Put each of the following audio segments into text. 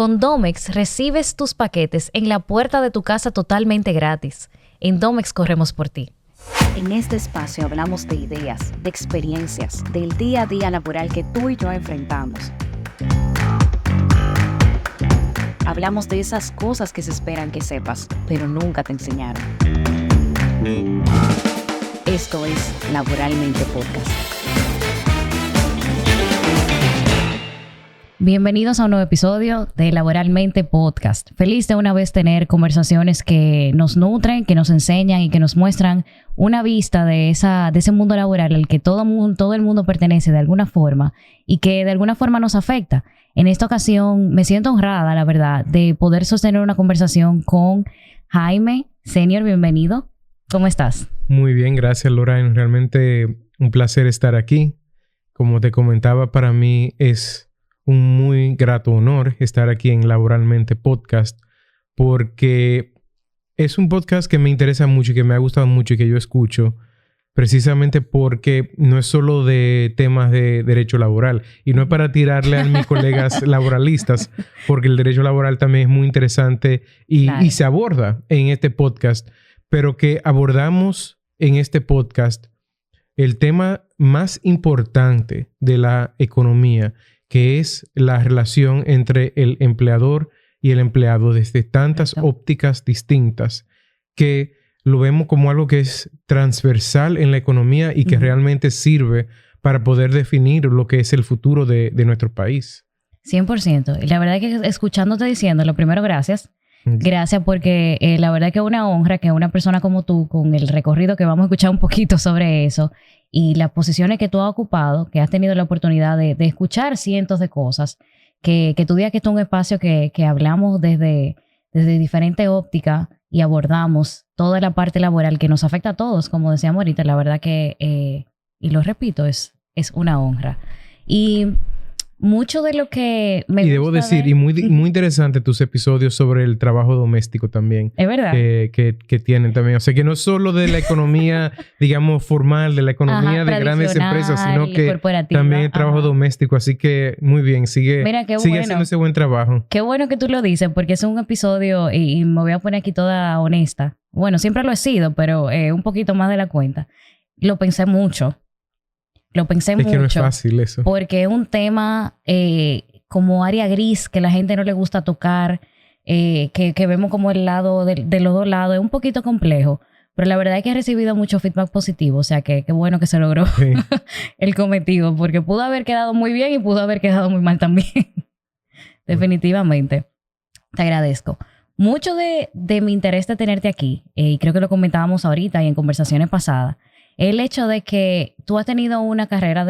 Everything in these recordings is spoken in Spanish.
Con Domex recibes tus paquetes en la puerta de tu casa totalmente gratis. En Domex corremos por ti. En este espacio hablamos de ideas, de experiencias, del día a día laboral que tú y yo enfrentamos. Hablamos de esas cosas que se esperan que sepas, pero nunca te enseñaron. Esto es Laboralmente Podcast. Bienvenidos a un nuevo episodio de Laboralmente Podcast. Feliz de una vez tener conversaciones que nos nutren, que nos enseñan y que nos muestran una vista de ese mundo laboral al que todo el mundo pertenece de alguna forma y que de alguna forma nos afecta. En esta ocasión me siento honrada, la verdad, de poder sostener una conversación con Jaime Senior. Bienvenido. ¿Cómo estás? Muy bien, gracias, Lorraine. Realmente un placer estar aquí. Como te comentaba, para mí es un muy grato honor estar aquí en Laboralmente Podcast, porque es un podcast que me interesa mucho y que me ha gustado mucho y que yo escucho precisamente porque no es solo de temas de derecho laboral y no es para tirarle a mis colegas laboralistas, porque el derecho laboral también es muy interesante y se aborda en este podcast, pero que abordamos en este podcast el tema más importante de la economía, que es la relación entre el empleador y el empleado desde tantas ópticas distintas, que lo vemos como algo que es transversal en la economía y que realmente sirve para poder definir lo que es el futuro de nuestro país. 100%. Y la verdad es que escuchándote diciendo, lo primero, gracias. Gracias porque la verdad es que es una honra que una persona como tú, con el recorrido que vamos a escuchar un poquito sobre eso y las posiciones que tú has ocupado, que has tenido la oportunidad de escuchar cientos de cosas, que tú digas que esto es un espacio que hablamos desde diferentes ópticas y abordamos toda la parte laboral que nos afecta a todos, como decíamos ahorita. La verdad que, y lo repito, es una honra. Y mucho de lo que me gusta. Y debo decir, y muy interesante tus episodios sobre el trabajo doméstico también. Es verdad. Que tienen también. O sea, que no solo de la economía, digamos, formal, de la economía de grandes empresas, sino que también el trabajo doméstico. Así que muy bien, sigue haciendo ese buen trabajo. Qué bueno que tú lo dices, porque es un episodio, y me voy a poner aquí toda honesta. Bueno, siempre lo he sido, pero un poquito más de la cuenta. Lo pensé mucho. Es que no es fácil eso. Porque es un tema como área gris que la gente no le gusta tocar, que vemos como el lado de los dos lados. Es un poquito complejo, pero la verdad es que he recibido mucho feedback positivo. O sea, que qué bueno que se logró el cometido, porque pudo haber quedado muy bien y pudo haber quedado muy mal también. Definitivamente. Te agradezco. Mucho de mi interés de tenerte aquí, y creo que lo comentábamos ahorita y en conversaciones pasadas, el hecho de que tú has tenido una carrera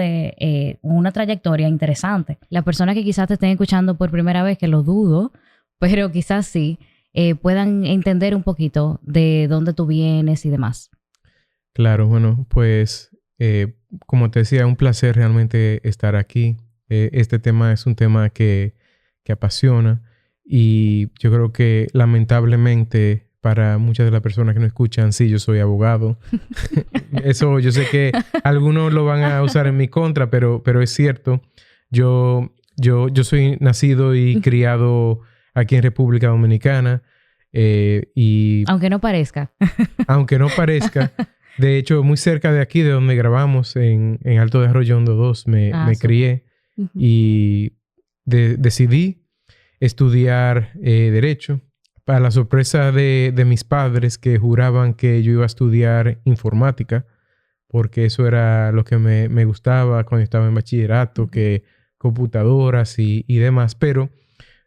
una trayectoria interesante. Las personas que quizás te estén escuchando por primera vez, que lo dudo, pero quizás sí, puedan entender un poquito de dónde tú vienes y demás. Claro, bueno, pues como te decía, un placer realmente estar aquí. Este tema es un tema que apasiona y yo creo que lamentablemente para muchas de las personas que nos escuchan, sí, yo soy abogado. Eso yo sé que algunos lo van a usar en mi contra, pero es cierto. Yo soy nacido y criado aquí en República Dominicana. Y aunque no parezca. Aunque no parezca. De hecho, muy cerca de aquí, de donde grabamos, en Alto de Arroyondo 2, me crié. Y decidí estudiar Derecho. Para la sorpresa de mis padres, que juraban que yo iba a estudiar informática, porque eso era lo que me gustaba cuando estaba en bachillerato, que computadoras y demás. Pero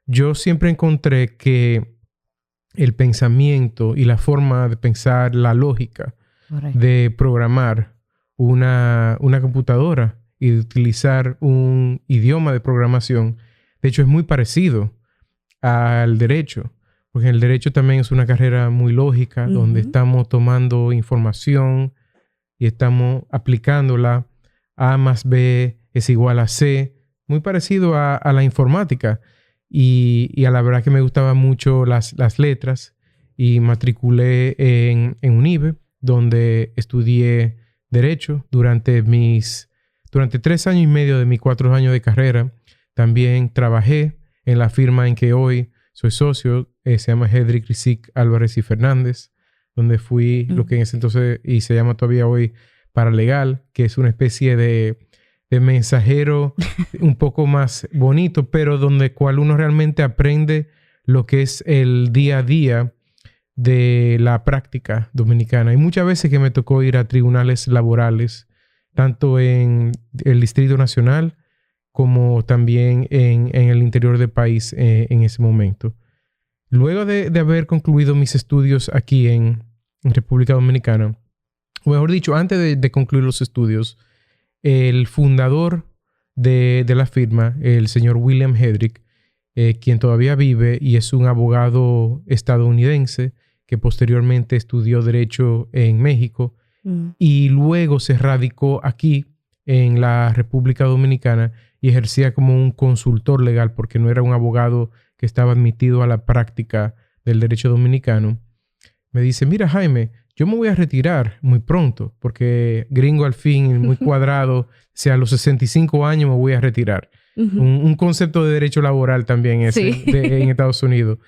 yo siempre encontré que el pensamiento y la forma de pensar, la lógica de programar una computadora y de utilizar un idioma de programación, de hecho, es muy parecido al derecho. Porque el derecho también es una carrera muy lógica, donde estamos tomando información y estamos aplicándola. A más B es igual a C. Muy parecido a la informática. Y a la verdad que me gustaban mucho las letras. Y matriculé en UNIBE, donde estudié Derecho durante 3 años y medio de mis 4 años de carrera. También trabajé en la firma en que hoy soy socio. Se llama Hedrick, Rizik, Álvarez y Fernández, donde fui lo que en ese entonces, y se llama todavía hoy, paralegal, que es una especie de mensajero un poco más bonito, pero donde cual uno realmente aprende lo que es el día a día de la práctica dominicana. Y muchas veces que me tocó ir a tribunales laborales, tanto en el Distrito Nacional como también en el interior del país en ese momento. Luego de haber concluido mis estudios aquí en República Dominicana, o mejor dicho, antes de concluir los estudios, el fundador de la firma, el señor William Hedrick, quien todavía vive y es un abogado estadounidense que posteriormente estudió Derecho en México y luego se radicó aquí en la República Dominicana y ejercía como un consultor legal porque no era un abogado que estaba admitido a la práctica del derecho dominicano. Me dice, mira Jaime, yo me voy a retirar muy pronto porque gringo al fin, muy cuadrado, o sea, a los 65 años me voy a retirar. Un concepto de derecho laboral también ese en Estados Unidos.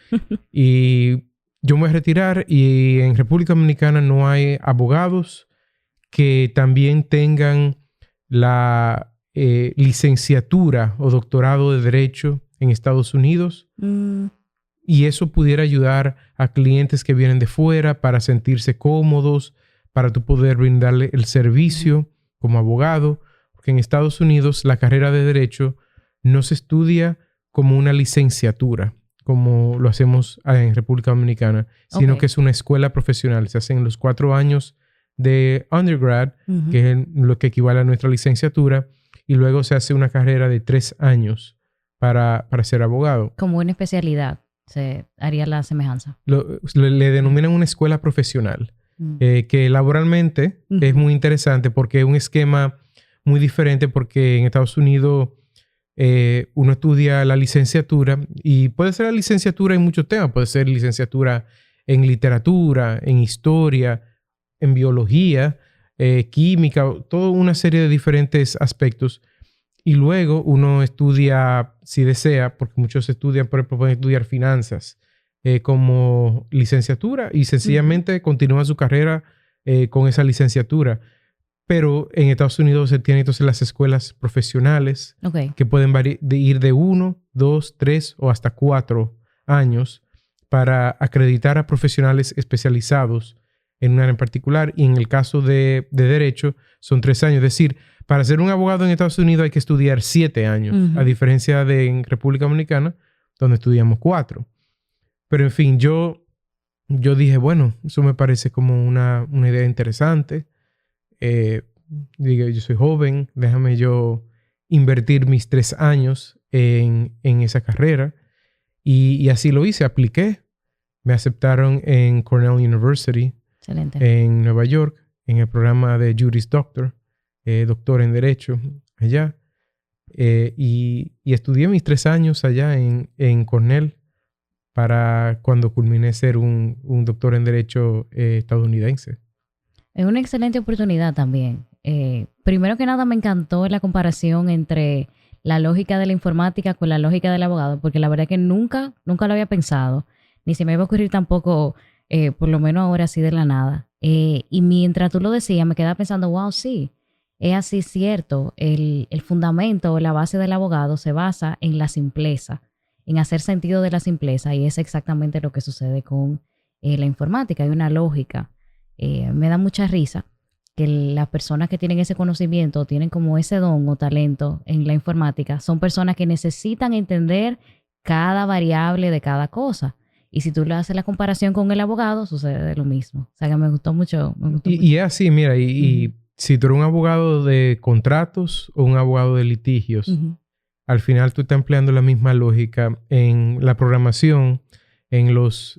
Y yo me voy a retirar y en República Dominicana no hay abogados que también tengan la licenciatura o doctorado de derecho en Estados Unidos. Y eso pudiera ayudar a clientes que vienen de fuera para sentirse cómodos, para tú poder brindarle el servicio como abogado. Porque en Estados Unidos la carrera de derecho no se estudia como una licenciatura, como lo hacemos en República Dominicana, sino que es una escuela profesional. Se hacen los 4 años de undergrad, que es lo que equivale a nuestra licenciatura, y luego se hace una carrera de 3 años para ser abogado. Como una especialidad se haría la semejanza. Le denominan una escuela profesional, que laboralmente es muy interesante porque es un esquema muy diferente porque en Estados Unidos uno estudia la licenciatura y puede ser la licenciatura en muchos temas. Puede ser licenciatura en literatura, en historia, en biología, química, toda una serie de diferentes aspectos. Y luego uno estudia, si desea, porque muchos estudian, por ejemplo, pueden estudiar finanzas como licenciatura y sencillamente continúan su carrera con esa licenciatura. Pero en Estados Unidos se tienen entonces las escuelas profesionales que pueden ir de 1, 2, 3 o hasta 4 años para acreditar a profesionales especializados en un área en particular. Y en el caso de derecho son 3 años. Es decir, para ser un abogado en Estados Unidos hay que estudiar 7 años, a diferencia de en República Dominicana, donde estudiamos 4. Pero en fin, yo dije, bueno, eso me parece como una idea interesante. Digo, yo soy joven, déjame yo invertir mis 3 años en esa carrera. Y así lo hice, apliqué. Me aceptaron en Cornell University, en Nueva York, en el programa de Juris Doctor, doctor en Derecho allá. Y estudié mis 3 años allá en Cornell para cuando culminé ser un doctor en Derecho estadounidense. Es una excelente oportunidad también. Primero que nada me encantó la comparación entre la lógica de la informática con la lógica del abogado, porque la verdad que nunca lo había pensado, ni se me iba a ocurrir tampoco, por lo menos ahora así de la nada. Y mientras tú lo decías, me quedaba pensando, wow, sí, es así cierto. El fundamento o la base del abogado se basa en la simpleza, en hacer sentido de la simpleza, y es exactamente lo que sucede con la informática. Hay una lógica. Me da mucha risa que las personas que tienen ese conocimiento, tienen como ese don o talento en la informática, son personas que necesitan entender cada variable de cada cosa. Y si tú le haces la comparación con el abogado, sucede lo mismo. O sea que me gustó mucho. Y es así, mira, y si tú eres un abogado de contratos o un abogado de litigios, al final tú estás empleando la misma lógica en la programación, en los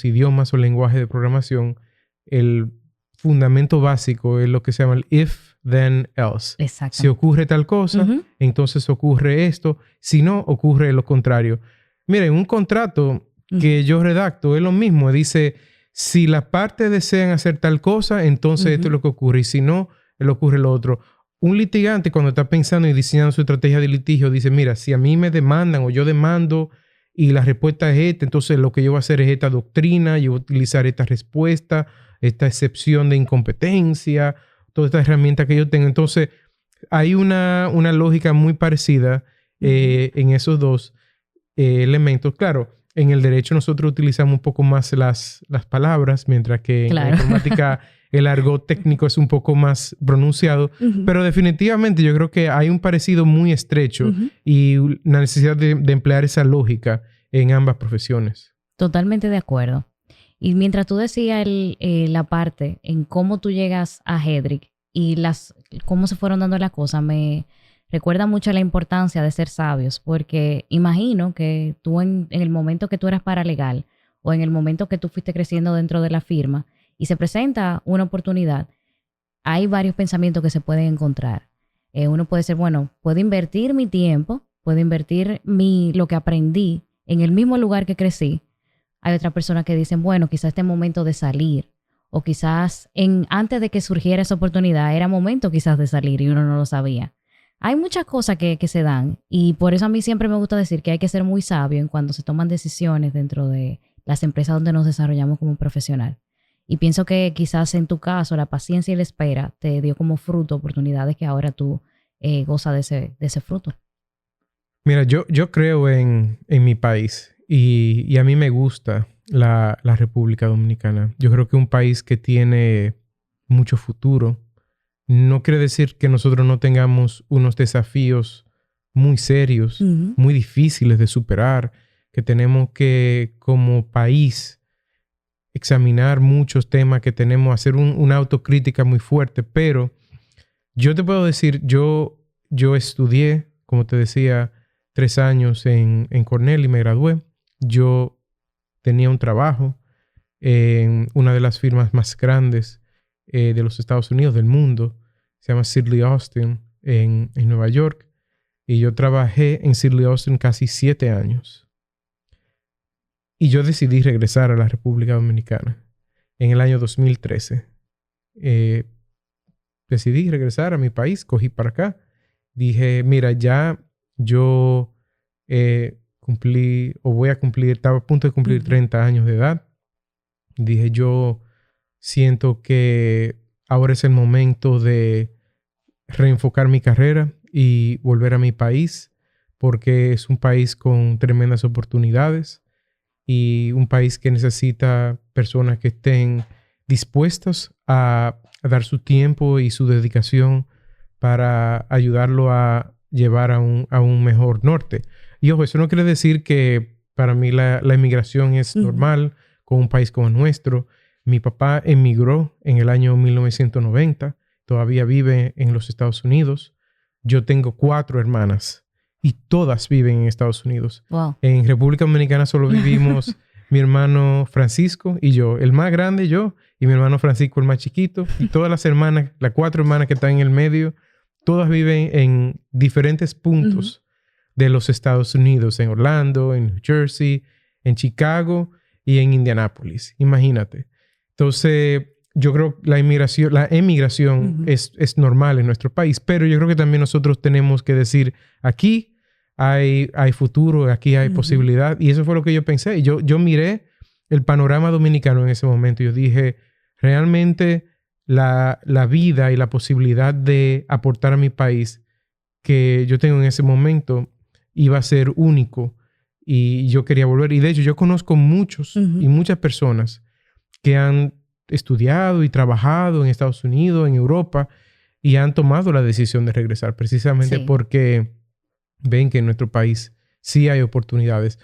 idiomas o lenguajes de programación. El fundamento básico es lo que se llama el if, then, else. Si ocurre tal cosa, entonces ocurre esto. Si no, ocurre lo contrario. Miren, un contrato que yo redacto es lo mismo. Dice, si las partes desean hacer tal cosa, entonces esto es lo que ocurre. Y si no, ocurre lo otro. un litigante cuando está pensando y diseñando su estrategia de litigio dice, mira, si a mí me demandan o yo demando y la respuesta es esta, entonces lo que yo voy a hacer es esta doctrina, yo voy a utilizar esta respuesta, esta excepción de incompetencia, toda esta herramienta que yo tengo. Entonces, hay una lógica muy parecida en esos dos elementos. Claro, en el derecho nosotros utilizamos un poco más las palabras, mientras que en la informática el argot técnico es un poco más pronunciado. Pero definitivamente yo creo que hay un parecido muy estrecho y la necesidad de emplear esa lógica en ambas profesiones. Totalmente de acuerdo. Y mientras tú decías la parte en cómo tú llegas a Hedrick y cómo se fueron dando las cosas, me recuerda mucho la importancia de ser sabios, porque imagino que tú en el momento que tú eras paralegal o en el momento que tú fuiste creciendo dentro de la firma y se presenta una oportunidad, hay varios pensamientos que se pueden encontrar. Uno puede ser, bueno, puedo invertir mi tiempo, puedo invertir lo que aprendí en el mismo lugar que crecí. Hay otras personas que dicen, bueno, quizás este momento de salir, o quizás antes de que surgiera esa oportunidad era momento quizás de salir y uno no lo sabía. Hay muchas cosas que se dan y por eso a mí siempre me gusta decir que hay que ser muy sabio en cuando se toman decisiones dentro de las empresas donde nos desarrollamos como profesional. Y pienso que quizás en tu caso la paciencia y la espera te dio como fruto oportunidades que ahora tú gozas de ese fruto. Mira, yo creo en mi país y a mí me gusta la República Dominicana. Yo creo que es un país que tiene mucho futuro. No quiere decir que nosotros no tengamos unos desafíos muy serios, muy difíciles de superar, que tenemos que como país examinar muchos temas que tenemos, hacer una autocrítica muy fuerte, pero yo te puedo decir, yo estudié, como te decía, 3 años en Cornell y me gradué. Yo tenía un trabajo en una de las firmas más grandes de los Estados Unidos, del mundo. Se llama Sidley Austin en Nueva York. Y yo trabajé en Sidley Austin casi 7 años. Y yo decidí regresar a la República Dominicana en el año 2013. Decidí regresar a mi país, cogí para acá. Dije, mira, ya yo estaba a punto de cumplir 30 años de edad. Dije, yo siento que ahora es el momento de reenfocar mi carrera y volver a mi país, porque es un país con tremendas oportunidades y un país que necesita personas que estén dispuestas a dar su tiempo y su dedicación para ayudarlo a llevar a un mejor norte. Y ojo, eso no quiere decir que para mí la inmigración es normal con un país como el nuestro. Mi papá emigró en el año 1990, todavía vive en los Estados Unidos. Yo tengo 4 hermanas y todas viven en Estados Unidos. Wow. En República Dominicana solo vivimos mi hermano Francisco y yo, el más grande yo, y mi hermano Francisco el más chiquito, y todas las 4 hermanas que están en el medio, todas viven en diferentes puntos de los Estados Unidos, en Orlando, en New Jersey, en Chicago y en Indianápolis. Imagínate. Entonces, yo creo que la emigración es normal en nuestro país, pero yo creo que también nosotros tenemos que decir, aquí hay futuro, aquí hay posibilidad. Y eso fue lo que yo pensé. Yo miré el panorama dominicano en ese momento y yo dije, realmente la vida y la posibilidad de aportar a mi país que yo tengo en ese momento iba a ser único y yo quería volver. Y de hecho, yo conozco muchos y muchas personas que han estudiado y trabajado en Estados Unidos, en Europa, y han tomado la decisión de regresar precisamente porque ven que en nuestro país sí hay oportunidades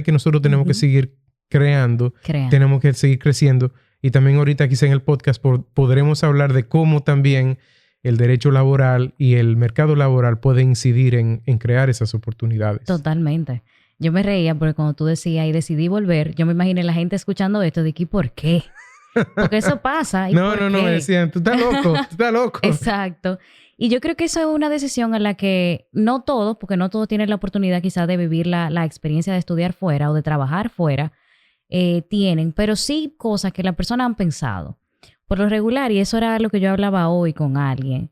que nosotros tenemos que seguir creando, tenemos que seguir creciendo. Y también ahorita quizá en el podcast podremos hablar de cómo también el derecho laboral y el mercado laboral pueden incidir en crear esas oportunidades. Totalmente. Yo me reía porque cuando tú decías y decidí volver, yo me imaginé la gente escuchando esto de que ¿por qué? Porque eso pasa. No, me decían, tú estás loco. Exacto. Y yo creo que eso es una decisión en la que no todos, porque no todos tienen la oportunidad quizás de vivir la experiencia de estudiar fuera o de trabajar fuera, tienen, pero sí cosas que las personas han pensado. Por lo regular, y eso era lo que yo hablaba hoy con alguien,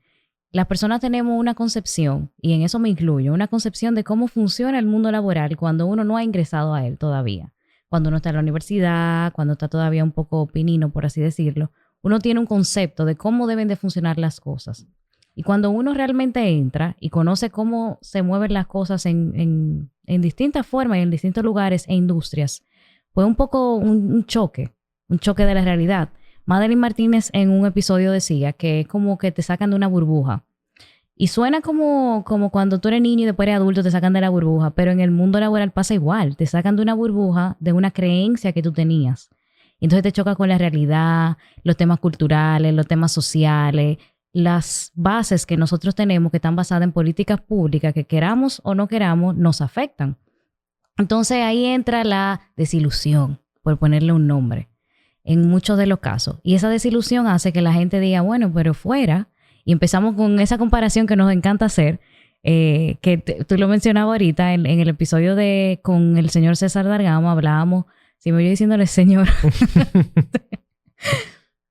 las personas tenemos una concepción, y en eso me incluyo, una concepción de cómo funciona el mundo laboral cuando uno no ha ingresado a él todavía. Cuando uno está en la universidad, cuando está todavía un poco pinino, por así decirlo, uno tiene un concepto de cómo deben de funcionar las cosas. Y cuando uno realmente entra y conoce cómo se mueven las cosas en distintas formas y en distintos lugares e industrias, fue un poco un choque de la realidad. Madeline Martínez en un episodio decía que es como que te sacan de una burbuja. Y suena como cuando tú eres niño y después eres adulto te sacan de la burbuja, pero en el mundo laboral pasa igual. Te sacan de una burbuja de una creencia que tú tenías. Entonces te choca con la realidad, los temas culturales, los temas sociales, las bases que nosotros tenemos que están basadas en políticas públicas que queramos o no queramos, nos afectan. Entonces ahí entra la desilusión, por ponerle un nombre, en muchos de los casos. Y esa desilusión hace que la gente diga, bueno, pero fuera. Y empezamos con esa comparación que nos encanta hacer, que tú lo mencionabas ahorita en el episodio con el señor César Dargamo, hablábamos, si me voy diciéndole señor,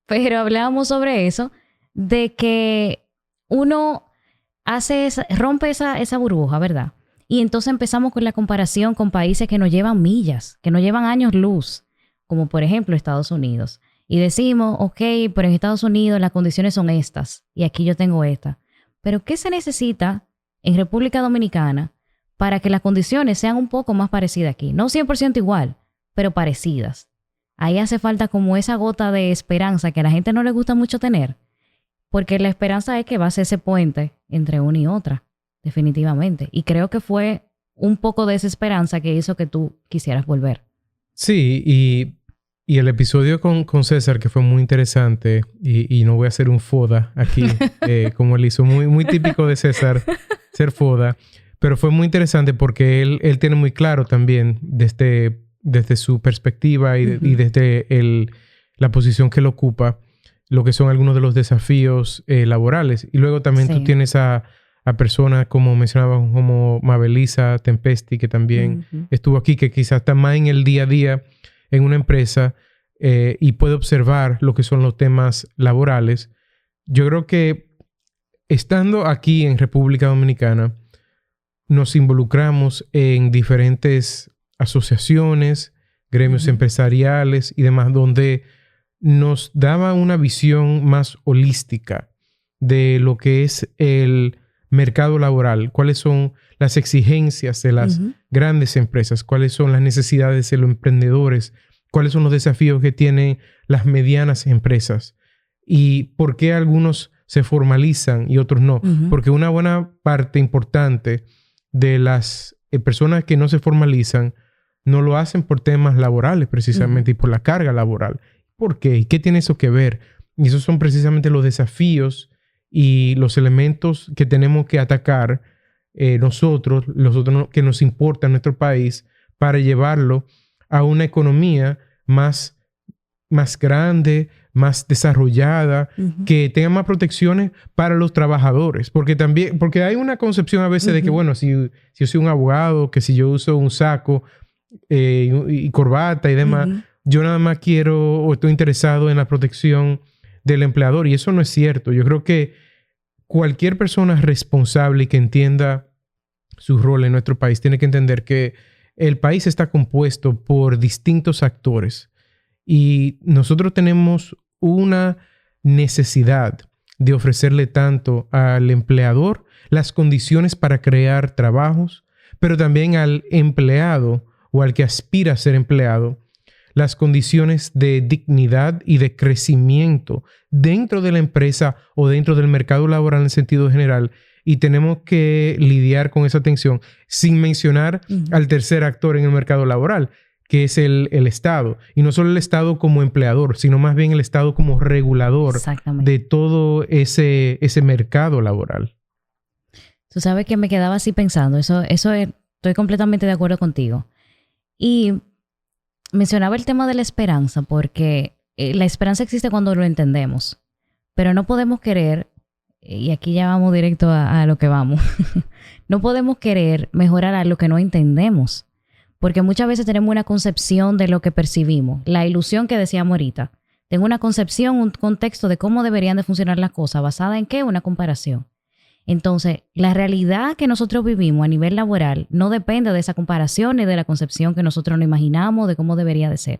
pero hablábamos sobre eso, de que uno rompe esa burbuja, ¿verdad? Y entonces empezamos con la comparación con países que nos llevan millas, que nos llevan años luz, como por ejemplo Estados Unidos. Y decimos, ok, pero en Estados Unidos las condiciones son estas y aquí yo tengo esta. Pero ¿qué se necesita en República Dominicana para que las condiciones sean un poco más parecidas aquí? No 100% igual, pero parecidas. Ahí hace falta como esa gota de esperanza que a la gente no le gusta mucho tener, porque la esperanza es que va a ser ese puente entre una y otra, definitivamente. Y creo que fue un poco de esa esperanza que hizo que tú quisieras volver. Sí, y el episodio con César, que fue muy interesante, y no voy a hacer un foda aquí, como él hizo, muy, muy típico de César, ser foda, pero fue muy interesante porque él tiene muy claro también desde su perspectiva y desde la posición que él ocupa, lo que son algunos de los desafíos laborales. Y luego también tú tienes a personas como mencionabas, como Mabelisa Tempesti, que también estuvo aquí, que quizás está más en el día a día en una empresa y puede observar lo que son los temas laborales. Yo creo que estando aquí en República Dominicana, nos involucramos en diferentes asociaciones, gremios empresariales y demás, donde nos daba una visión más holística de lo que es el mercado laboral, cuáles son las exigencias de las grandes empresas, cuáles son las necesidades de los emprendedores, cuáles son los desafíos que tienen las medianas empresas y por qué algunos se formalizan y otros no. Porque una buena parte importante de las personas que no se formalizan no lo hacen por temas laborales precisamente y por la carga laboral. ¿Por qué? ¿Y qué tiene eso que ver? Y esos son precisamente los desafíos y los elementos que tenemos que atacar nosotros que nos importa en nuestro país para llevarlo a una economía más grande, más desarrollada, que tenga más protecciones para los trabajadores. Porque hay una concepción a veces de que, bueno, si yo soy un abogado, que si yo uso un saco y corbata y demás, yo nada más quiero o estoy interesado en la protección del empleador. Y eso no es cierto. Yo creo que cualquier persona responsable y que entienda su rol en nuestro país tiene que entender que el país está compuesto por distintos actores y nosotros tenemos una necesidad de ofrecerle tanto al empleador las condiciones para crear trabajos, pero también al empleado o al que aspira a ser empleado, las condiciones de dignidad y de crecimiento dentro de la empresa o dentro del mercado laboral en sentido general. Y tenemos que lidiar con esa tensión sin mencionar al tercer actor en el mercado laboral, que es el Estado. Y no solo el Estado como empleador, sino más bien el Estado como regulador de todo ese mercado laboral. Tú sabes que me quedaba así pensando. Estoy completamente de acuerdo contigo. Y mencionaba el tema de la esperanza, porque la esperanza existe cuando lo entendemos. Pero no podemos querer, y aquí ya vamos directo a lo que vamos, no podemos querer mejorar algo que no entendemos. Porque muchas veces tenemos una concepción de lo que percibimos. La ilusión que decíamos ahorita. Tengo una concepción, un contexto de cómo deberían de funcionar las cosas. ¿Basada en qué? Una comparación. Entonces, la realidad que nosotros vivimos a nivel laboral no depende de esa comparación ni de la concepción que nosotros nos imaginamos de cómo debería de ser.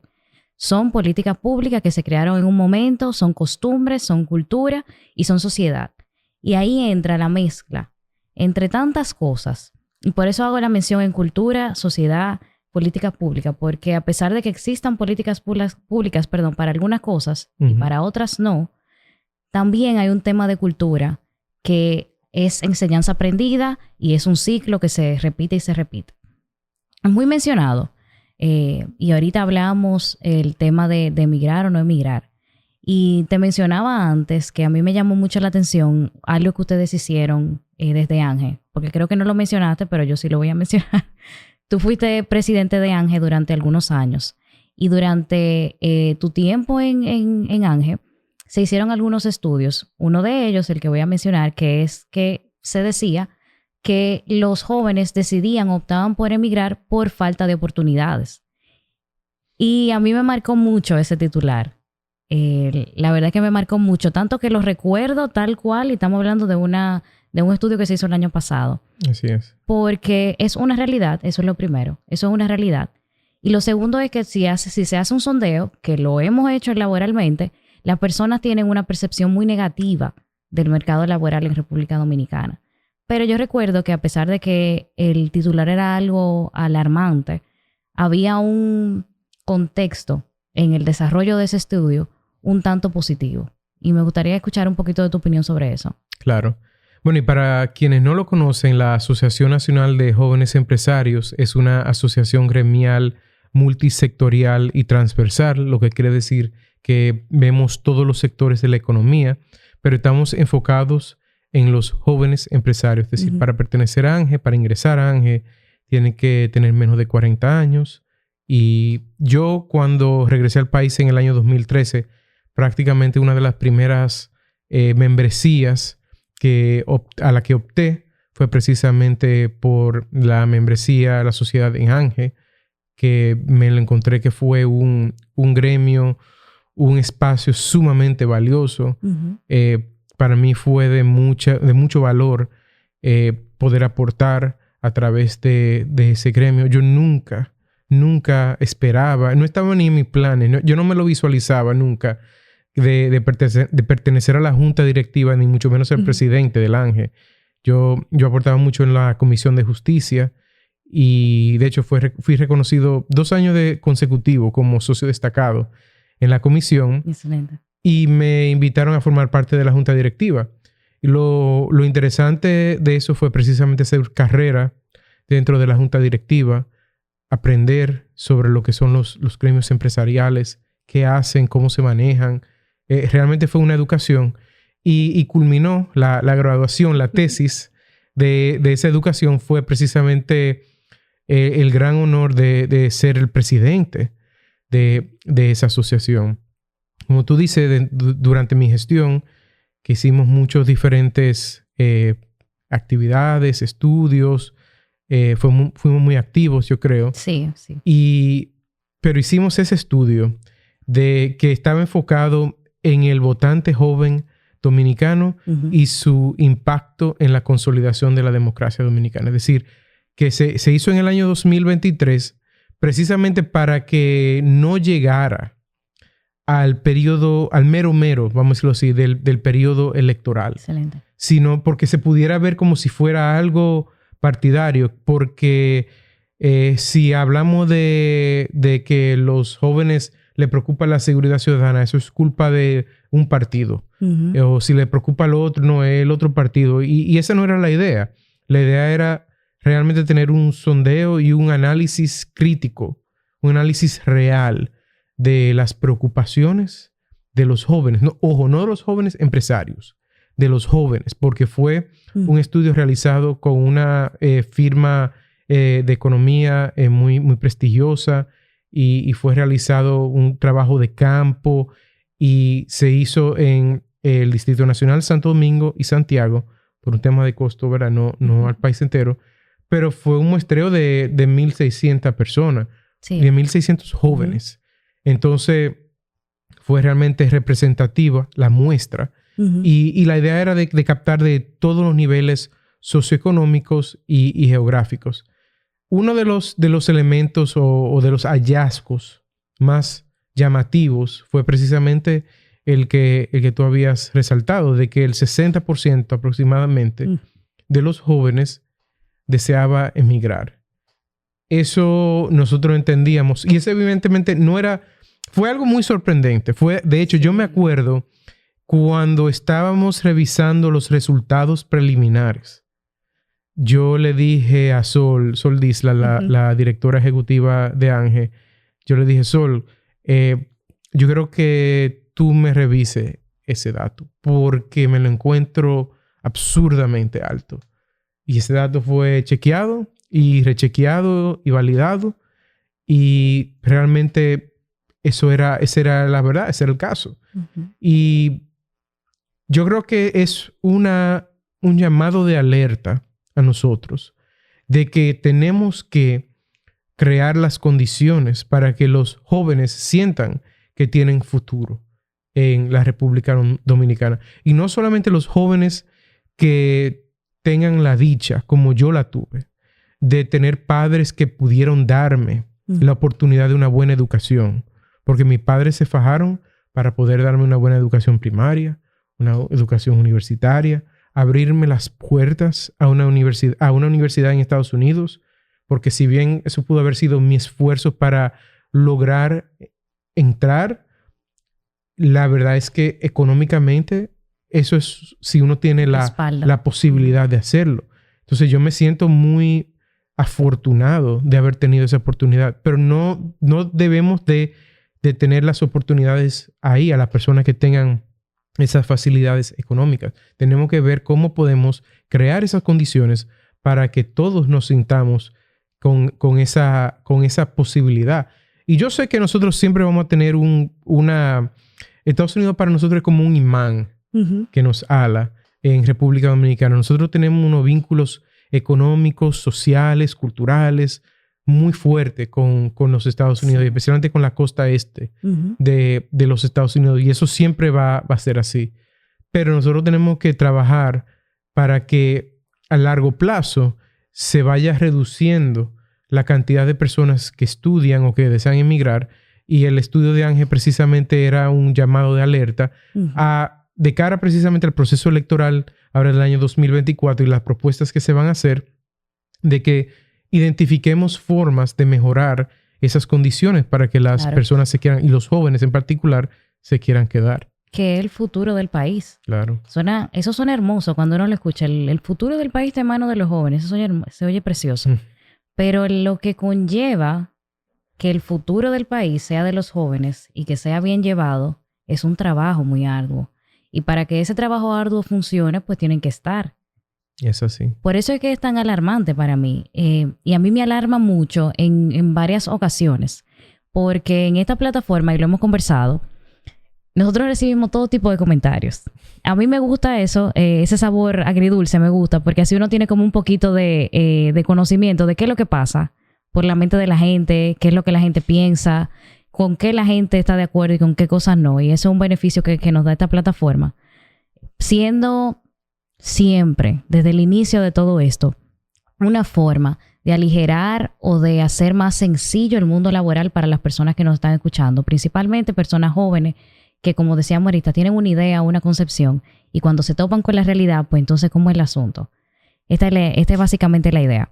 Son políticas públicas que se crearon en un momento, son costumbres, son cultura y son sociedad. Y ahí entra la mezcla entre tantas cosas. Y por eso hago la mención en cultura, sociedad, política pública, porque a pesar de que existan políticas públicas, para algunas cosas y para otras no, también hay un tema de cultura que es enseñanza aprendida y es un ciclo que se repite y se repite. Es muy mencionado. Y ahorita hablamos el tema de emigrar o no emigrar. Y te mencionaba antes que a mí me llamó mucho la atención algo que ustedes hicieron desde ANGE, porque creo que no lo mencionaste, pero yo sí lo voy a mencionar. Tú fuiste presidente de ANGE durante algunos años y durante tu tiempo en ANGE se hicieron algunos estudios. Uno de ellos, el que voy a mencionar, que es que se decía que los jóvenes optaban por emigrar por falta de oportunidades. Y a mí me marcó mucho ese titular. La verdad es que me marcó mucho, tanto que lo recuerdo tal cual, y estamos hablando de un estudio que se hizo el año pasado. Así es. Porque es una realidad, eso es lo primero, eso es una realidad. Y lo segundo es que si se hace un sondeo, que lo hemos hecho laboralmente, las personas tienen una percepción muy negativa del mercado laboral en República Dominicana. Pero yo recuerdo que a pesar de que el titular era algo alarmante, había un contexto en el desarrollo de ese estudio un tanto positivo. Y me gustaría escuchar un poquito de tu opinión sobre eso. Claro. Bueno, y para quienes no lo conocen, la Asociación Nacional de Jóvenes Empresarios es una asociación gremial multisectorial y transversal, lo que quiere decir que vemos todos los sectores de la economía, pero estamos enfocados en los jóvenes empresarios. Es decir, para pertenecer a ANGE, para ingresar a ANGE, tienen que tener menos de 40 años. Y yo, cuando regresé al país en el año 2013, prácticamente una de las primeras membresías a la que opté fue precisamente por la membresía a la sociedad en ANGE, que me lo encontré que fue un gremio, un espacio sumamente valioso. Para mí fue de mucho valor poder aportar a través de ese gremio. Yo nunca esperaba, no estaba ni en mis planes, yo no me lo visualizaba nunca de pertenecer a la junta directiva, ni mucho menos ser presidente del ANGE. Yo aportaba mucho en la Comisión de Justicia y de hecho fui reconocido 2 años consecutivos como socio destacado en la comisión. Excelente. Y me invitaron a formar parte de la junta directiva. Y lo interesante de eso fue precisamente hacer carrera dentro de la junta directiva, aprender sobre lo que son los gremios empresariales, qué hacen, cómo se manejan. Realmente fue una educación y culminó la graduación, la tesis de esa educación fue precisamente el gran honor de ser el presidente de esa asociación. Como tú dices, durante mi gestión, que hicimos muchos diferentes actividades, estudios, fuimos muy activos, yo creo. Sí, sí. Pero hicimos ese estudio que estaba enfocado en el votante joven dominicano y su impacto en la consolidación de la democracia dominicana. Es decir, que se hizo en el año 2023 precisamente para que no llegara al periodo, al mero, vamos a decirlo así, del periodo electoral. Excelente. Sino porque se pudiera ver como si fuera algo partidario, porque si hablamos de que los jóvenes le preocupa la seguridad ciudadana, eso es culpa de un partido. O si le preocupa lo otro, no, es el otro partido. Y esa no era la idea. La idea era realmente tener un sondeo y un análisis crítico, un análisis real de las preocupaciones de los jóvenes. No, ojo, no de los jóvenes empresarios, de los jóvenes, porque fue un estudio realizado con una firma de economía muy, muy prestigiosa y fue realizado un trabajo de campo y se hizo en el Distrito Nacional, Santo Domingo y Santiago por un tema de costo, ¿verdad? No al país entero, pero fue un muestreo de 1,600 personas, sí. De 1,600 jóvenes. Entonces, fue realmente representativa la muestra Y la idea era de captar de todos los niveles socioeconómicos y geográficos. Uno de los elementos o de los hallazgos más llamativos fue precisamente el que tú habías resaltado, de que el 60% aproximadamente de los jóvenes deseaba emigrar. Eso nosotros entendíamos, y eso evidentemente fue algo muy sorprendente. De hecho, yo me acuerdo cuando estábamos revisando los resultados preliminares. Yo le dije a Sol Disla, la directora ejecutiva de ANGE, yo le dije, Sol, yo creo que tú me revises ese dato porque me lo encuentro absurdamente alto. Y ese dato fue chequeado y rechequeado y validado, y realmente esa era la verdad, ese era el caso. Y yo creo que es un llamado de alerta a nosotros de que tenemos que crear las condiciones para que los jóvenes sientan que tienen futuro en la República Dominicana. Y no solamente los jóvenes que tengan la dicha, como yo la tuve, de tener padres que pudieron darme la oportunidad de una buena educación. Porque mis padres se fajaron para poder darme una buena educación primaria, una educación universitaria, abrirme las puertas a una universidad en Estados Unidos, porque si bien eso pudo haber sido mi esfuerzo para lograr entrar, la verdad es que económicamente eso es si uno tiene la posibilidad de hacerlo. Entonces yo me siento muy afortunado de haber tenido esa oportunidad, pero no debemos de tener las oportunidades ahí a las personas que tengan esas facilidades económicas. Tenemos que ver cómo podemos crear esas condiciones para que todos nos sintamos con esa posibilidad. Y yo sé que nosotros siempre vamos a tener Estados Unidos para nosotros es como un imán que nos ala en República Dominicana. Nosotros tenemos unos vínculos económicos, sociales, culturales muy fuertes con los Estados Unidos, y especialmente con la costa este de los Estados Unidos. Y eso siempre va a ser así. Pero nosotros tenemos que trabajar para que a largo plazo se vaya reduciendo la cantidad de personas que estudian o que desean emigrar. Y el estudio de ANGE precisamente era un llamado de alerta de cara precisamente al proceso electoral ahora del año 2024 y las propuestas que se van a hacer, de que identifiquemos formas de mejorar esas condiciones para que las personas se quieran, y los jóvenes en particular, se quieran quedar. Que es el futuro del país. Claro. Eso suena hermoso cuando uno lo escucha. El futuro del país está en manos de los jóvenes. Eso se oye precioso. Pero lo que conlleva que el futuro del país sea de los jóvenes y que sea bien llevado es un trabajo muy arduo. Y para que ese trabajo arduo funcione, pues tienen que estar. Es así. Por eso es que es tan alarmante para mí. Y a mí me alarma mucho en varias ocasiones. Porque en esta plataforma, y lo hemos conversado, nosotros recibimos todo tipo de comentarios. A mí me gusta eso, ese sabor agridulce me gusta, porque así uno tiene como un poquito de conocimiento de qué es lo que pasa por la mente de la gente, qué es lo que la gente piensa, con qué la gente está de acuerdo y con qué cosas no. Y eso es un beneficio que nos da esta plataforma. Siendo siempre, desde el inicio de todo esto, una forma de aligerar o de hacer más sencillo el mundo laboral para las personas que nos están escuchando, principalmente personas jóvenes que, como decíamos ahorita, tienen una idea, una concepción, y cuando se topan con la realidad, pues entonces, ¿cómo es el asunto? Esta es básicamente la idea.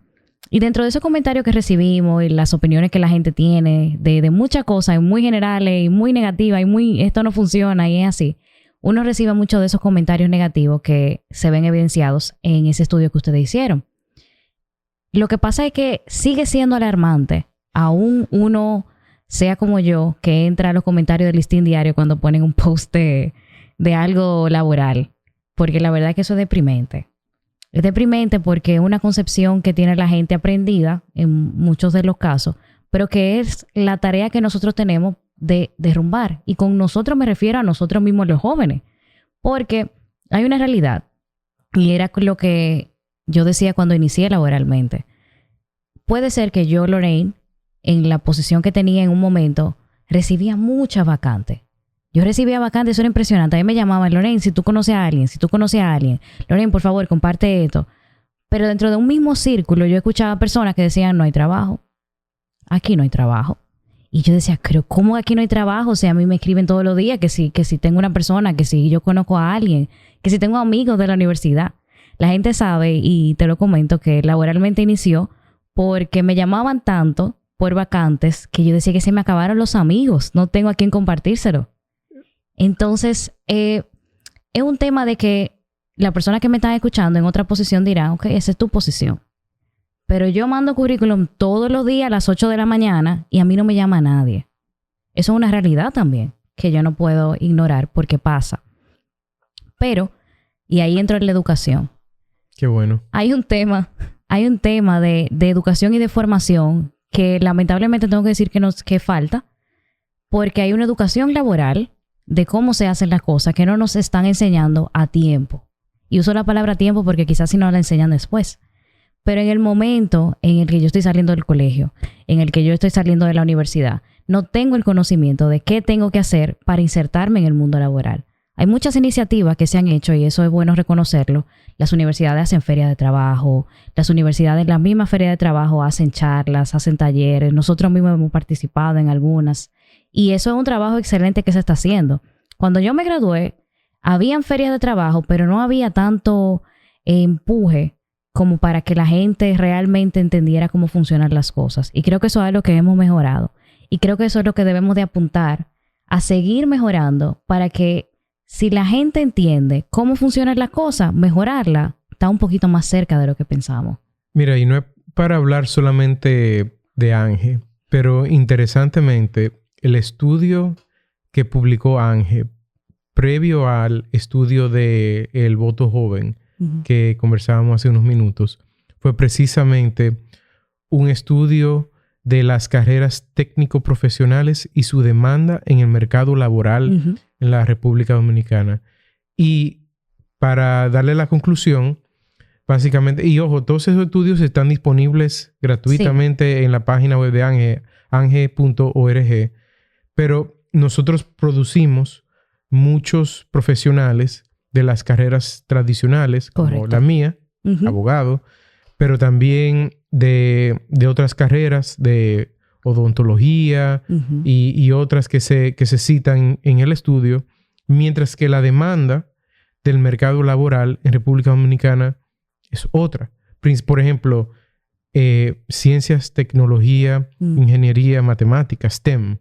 Y dentro de esos comentarios que recibimos y las opiniones que la gente tiene de muchas cosas, muy generales y muy negativas, y esto no funciona y es así, uno recibe muchos de esos comentarios negativos que se ven evidenciados en ese estudio que ustedes hicieron. Lo que pasa es que sigue siendo alarmante, aún uno sea como yo, que entra a los comentarios del Listín Diario cuando ponen un post de algo laboral, porque la verdad es que eso es deprimente. Es deprimente porque es una concepción que tiene la gente aprendida en muchos de los casos, pero que es la tarea que nosotros tenemos de derrumbar. Y con nosotros me refiero a nosotros mismos los jóvenes, porque hay una realidad, y era lo que yo decía cuando inicié laboralmente. Puede ser que yo, Lorraine, en la posición que tenía en un momento, recibía muchas vacantes. Yo recibía vacantes, eso era impresionante. A mí me llamaban, Lorraine, si tú conoces a alguien, Lorraine, por favor, comparte esto. Pero dentro de un mismo círculo yo escuchaba personas que decían, no hay trabajo. Aquí no hay trabajo. Y yo decía, pero ¿cómo aquí no hay trabajo? O sea, a mí me escriben todos los días que si tengo una persona, que si yo conozco a alguien, que si tengo amigos de la universidad. La gente sabe, y te lo comento, que laboralmente inició porque me llamaban tanto por vacantes que yo decía que se me acabaron los amigos. No tengo a quién compartírselo. Entonces, es un tema de que la persona que me está escuchando en otra posición dirá, ok, esa es tu posición. Pero yo mando currículum todos los días a las 8 de la mañana y a mí no me llama nadie. Eso es una realidad también que yo no puedo ignorar porque pasa. Pero, y ahí entra la educación. Qué bueno. Hay un tema de educación y de formación que lamentablemente tengo que decir que falta, porque hay una educación laboral de cómo se hacen las cosas que no nos están enseñando a tiempo. Y uso la palabra tiempo porque quizás si no la enseñan después. Pero en el momento en el que yo estoy saliendo del colegio, en el que yo estoy saliendo de la universidad, no tengo el conocimiento de qué tengo que hacer para insertarme en el mundo laboral. Hay muchas iniciativas que se han hecho y eso es bueno reconocerlo. Las universidades hacen ferias de trabajo, las universidades, la misma feria de trabajo hacen charlas, hacen talleres. Nosotros mismos hemos participado en algunas. Y eso es un trabajo excelente que se está haciendo. Cuando yo me gradué, habían ferias de trabajo, pero no había tanto empuje como para que la gente realmente entendiera cómo funcionan las cosas. Y creo que eso es algo que hemos mejorado. Y creo que eso es lo que debemos de apuntar a seguir mejorando para que si la gente entiende cómo funcionan las cosas, mejorarla está un poquito más cerca de lo que pensamos. Mira, y no es para hablar solamente de ANGE, pero interesantemente, el estudio que publicó ANGE previo al estudio de El Voto Joven, que conversábamos hace unos minutos, fue precisamente un estudio de las carreras técnico-profesionales y su demanda en el mercado laboral en la República Dominicana. Y para darle la conclusión, básicamente, y ojo, todos esos estudios están disponibles gratuitamente en la página web de ANGE, ange.org, pero nosotros producimos muchos profesionales de las carreras tradicionales, como la mía, abogado, pero también de otras carreras de odontología y otras que se citan en el estudio, mientras que la demanda del mercado laboral en República Dominicana es otra. Por ejemplo, ciencias, tecnología, ingeniería, matemáticas, STEM.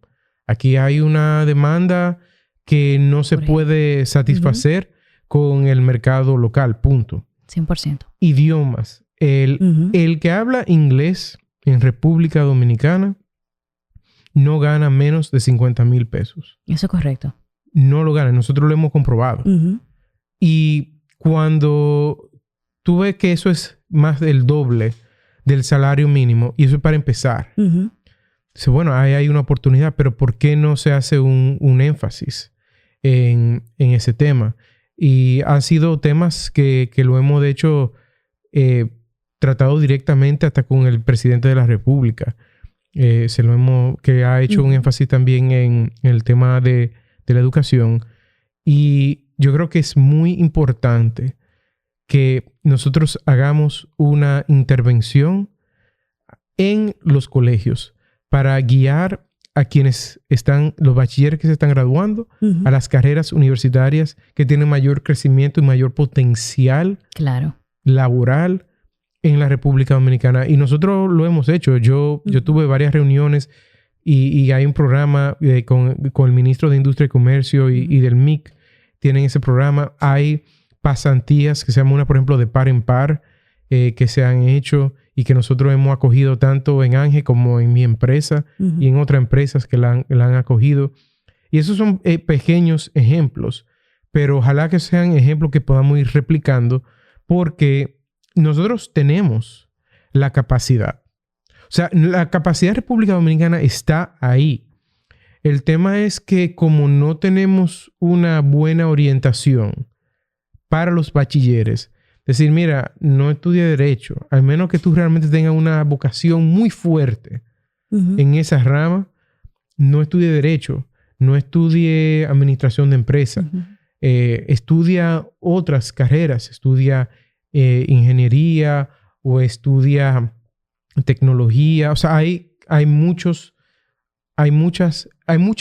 Aquí hay una demanda que no se puede satisfacer con el mercado local, punto. 100%. Idiomas. El que habla inglés en República Dominicana no gana menos de 50,000 pesos. Eso es correcto. No lo gana. Nosotros lo hemos comprobado. Y cuando tú ves que eso es más del doble del salario mínimo, y eso es para empezar. Dice, bueno, ahí hay una oportunidad, pero ¿por qué no se hace un énfasis en ese tema? Y han sido temas que lo hemos, de hecho, tratado directamente hasta con el presidente de la República. Que ha hecho un énfasis también en el tema de la educación. Y yo creo que es muy importante que nosotros hagamos una intervención en los colegios para guiar a quienes los bachilleres que se están graduando a las carreras universitarias que tienen mayor crecimiento y mayor potencial laboral en la República Dominicana. Y nosotros lo hemos hecho. Yo tuve varias reuniones y hay un programa con el ministro de Industria y Comercio y del MIC. Tienen ese programa. Hay pasantías que se llama una, por ejemplo, de par en par que se han hecho y que nosotros hemos acogido tanto en ANGE como en mi empresa y en otras empresas que la han acogido. Y esos son pequeños ejemplos, pero ojalá que sean ejemplos que podamos ir replicando porque nosotros tenemos la capacidad. O sea, la capacidad de República Dominicana está ahí. El tema es que como no tenemos una buena orientación para los bachilleres, decir, mira, no estudie Derecho, al menos que tú realmente tengas una vocación muy fuerte en esa rama, no estudie Derecho. no estudie administración de empresa. Estudia otras carreras, estudia ingeniería o estudia tecnología. O sea, hay mucha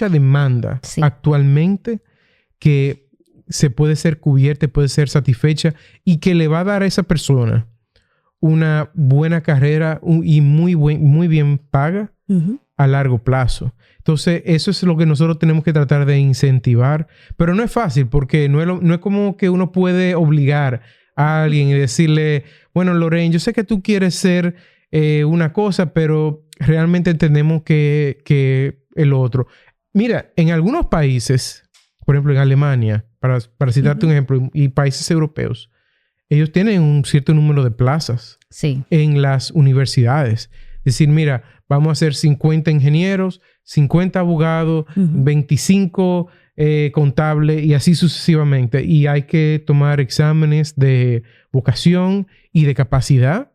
demanda actualmente que se puede ser cubierta, puede ser satisfecha y que le va a dar a esa persona una buena carrera y muy bien paga a largo plazo. Entonces, eso es lo que nosotros tenemos que tratar de incentivar. Pero no es fácil porque no es como que uno puede obligar a alguien y decirle, bueno, Lorraine, yo sé que tú quieres ser una cosa, pero realmente entendemos que el otro. Mira, en algunos países, por ejemplo en Alemania, para citarte un ejemplo, y países europeos, ellos tienen un cierto número de plazas en las universidades. Es decir, mira, vamos a hacer 50 ingenieros, 50 abogados, 25 contables y así sucesivamente. Y hay que tomar exámenes de vocación y de capacidad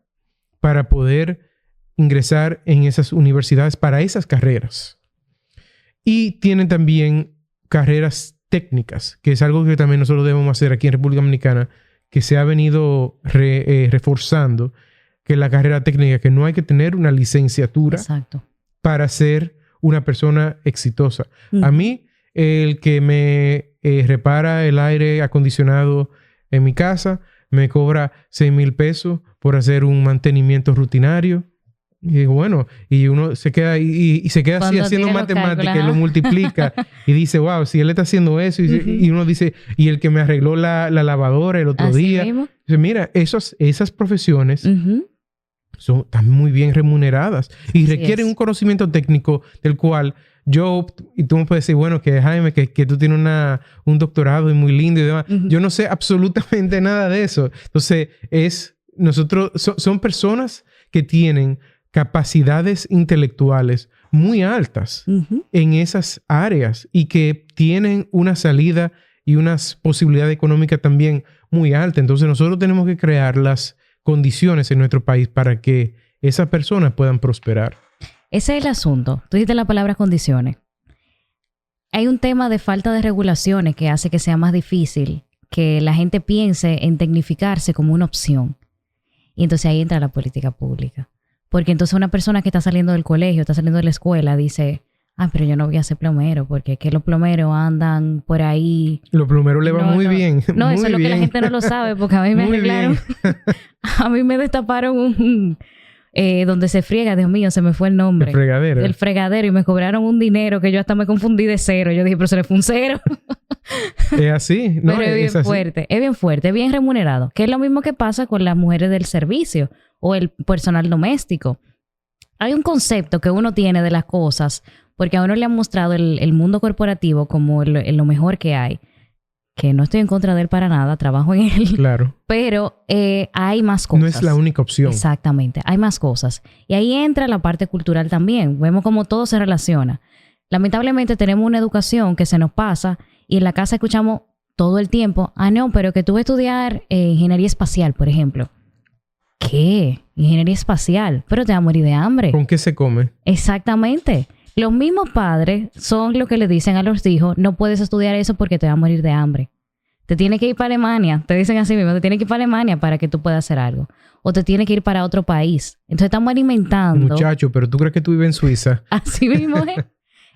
para poder ingresar en esas universidades para esas carreras. Y tienen también carreras técnicas, que es algo que también nosotros debemos hacer aquí en República Dominicana, que se ha venido reforzando, que es la carrera técnica, que no hay que tener una licenciatura para ser una persona exitosa. A mí, el que me repara el aire acondicionado en mi casa, me cobra 6,000 pesos por hacer un mantenimiento rutinario. Y bueno, y uno se queda y se queda así haciendo matemáticas y lo multiplica y dice, wow, si él está haciendo eso y uno dice, y el que me arregló la lavadora el otro día. Dice, mira, esas profesiones están muy bien remuneradas y requieren un conocimiento técnico del cual y tú me puedes decir, bueno, que Jaime, que tú tienes un doctorado y muy lindo y demás. Yo no sé absolutamente nada de eso. Entonces, son personas que tienen capacidades intelectuales muy altas en esas áreas y que tienen una salida y unas posibilidades económicas también muy altas. Entonces, nosotros tenemos que crear las condiciones en nuestro país para que esas personas puedan prosperar. Ese es el asunto. Tú dijiste la palabra condiciones. Hay un tema de falta de regulaciones que hace que sea más difícil que la gente piense en tecnificarse como una opción. Y entonces ahí entra la política pública. Porque entonces una persona que está saliendo del colegio, está saliendo de la escuela, dice, pero yo no voy a ser plomero porque es que los plomeros andan por ahí. Los plomeros le van muy bien. No, muy eso es lo que la gente no lo sabe porque a mí me arreglaron. A mí me destaparon donde se friega, Dios mío, se me fue el nombre. El fregadero. El fregadero y me cobraron un dinero que yo hasta me confundí de cero. Yo dije, pero se le fue un cero. Es así, ¿no? Pero es bien fuerte, es bien remunerado. Que es lo mismo que pasa con las mujeres del servicio o el personal doméstico. Hay un concepto que uno tiene de las cosas porque a uno le han mostrado el mundo corporativo como lo mejor que hay. Que no estoy en contra de él para nada, trabajo en él. Claro. Pero hay más cosas. No es la única opción. Exactamente, hay más cosas. Y ahí entra la parte cultural también. Vemos cómo todo se relaciona. Lamentablemente tenemos una educación que se nos pasa y en la casa escuchamos todo el tiempo, no, pero que tú vas a estudiar ingeniería espacial, por ejemplo. ¿Qué? Ingeniería espacial. Pero te va a morir de hambre. ¿Con qué se come? Exactamente. Los mismos padres son los que le dicen a los hijos, no puedes estudiar eso porque te va a morir de hambre. Te tienes que ir para Alemania. Te dicen así mismo, te tienes que ir para Alemania para que tú puedas hacer algo. O te tienes que ir para otro país. Entonces estamos alimentando. Muchacho, pero tú crees que tú vives en Suiza. Así mismo es.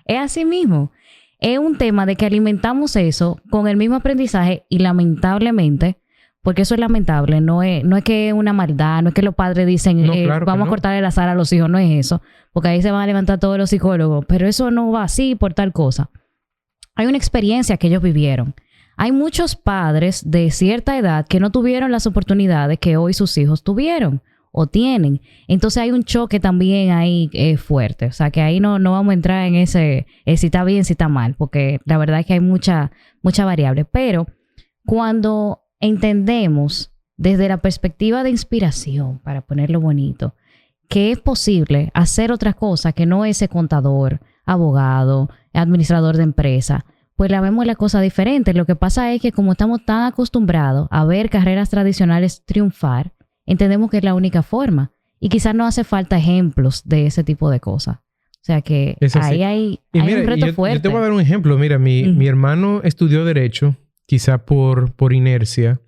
Es así mismo. Es un tema de que alimentamos eso con el mismo aprendizaje y lamentablemente, porque eso es lamentable, no es que es una maldad, no es que los padres dicen, claro vamos a cortarle la sal a los hijos, no es eso, porque ahí se van a levantar todos los psicólogos, pero eso no va así por tal cosa. Hay una experiencia que ellos vivieron. Hay muchos padres de cierta edad que no tuvieron las oportunidades que hoy sus hijos tuvieron o tienen. Entonces hay un choque también ahí fuerte. O sea, que ahí no vamos a entrar en ese si está bien, si está mal, porque la verdad es que hay mucha variable. Pero cuando entendemos desde la perspectiva de inspiración, para ponerlo bonito, que es posible hacer otras cosas que no ese contador, abogado, administrador de empresa, pues la vemos la cosa diferente. Lo que pasa es que como estamos tan acostumbrados a ver carreras tradicionales triunfar, entendemos que es la única forma. Y quizás no hace falta ejemplos de ese tipo de cosas. sea que ahí hay un reto fuerte. Yo te voy a dar un ejemplo. Mira, mi hermano estudió Derecho, quizá por inercia,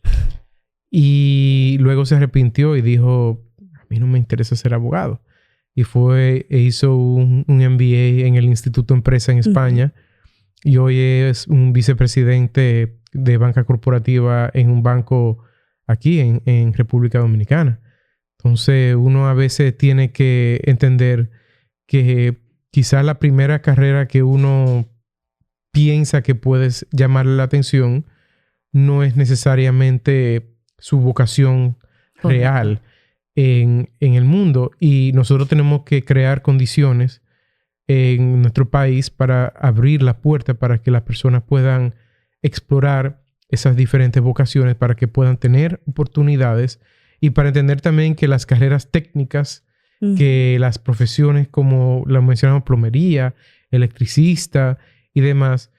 y luego se arrepintió y dijo, a mí no me interesa ser abogado. Y hizo un MBA en el Instituto Empresa en España, y hoy es un vicepresidente de banca corporativa en un banco aquí en República Dominicana. Entonces, uno a veces tiene que entender que quizás la primera carrera que uno piensa que puedes llamarle la atención no es necesariamente su vocación real en el mundo. Y nosotros tenemos que crear condiciones en nuestro país para abrir la puerta para que las personas puedan explorar esas diferentes vocaciones, para que puedan tener oportunidades y para entender también que las carreras técnicas, que las profesiones como la mencionamos, plomería, electricista y demás,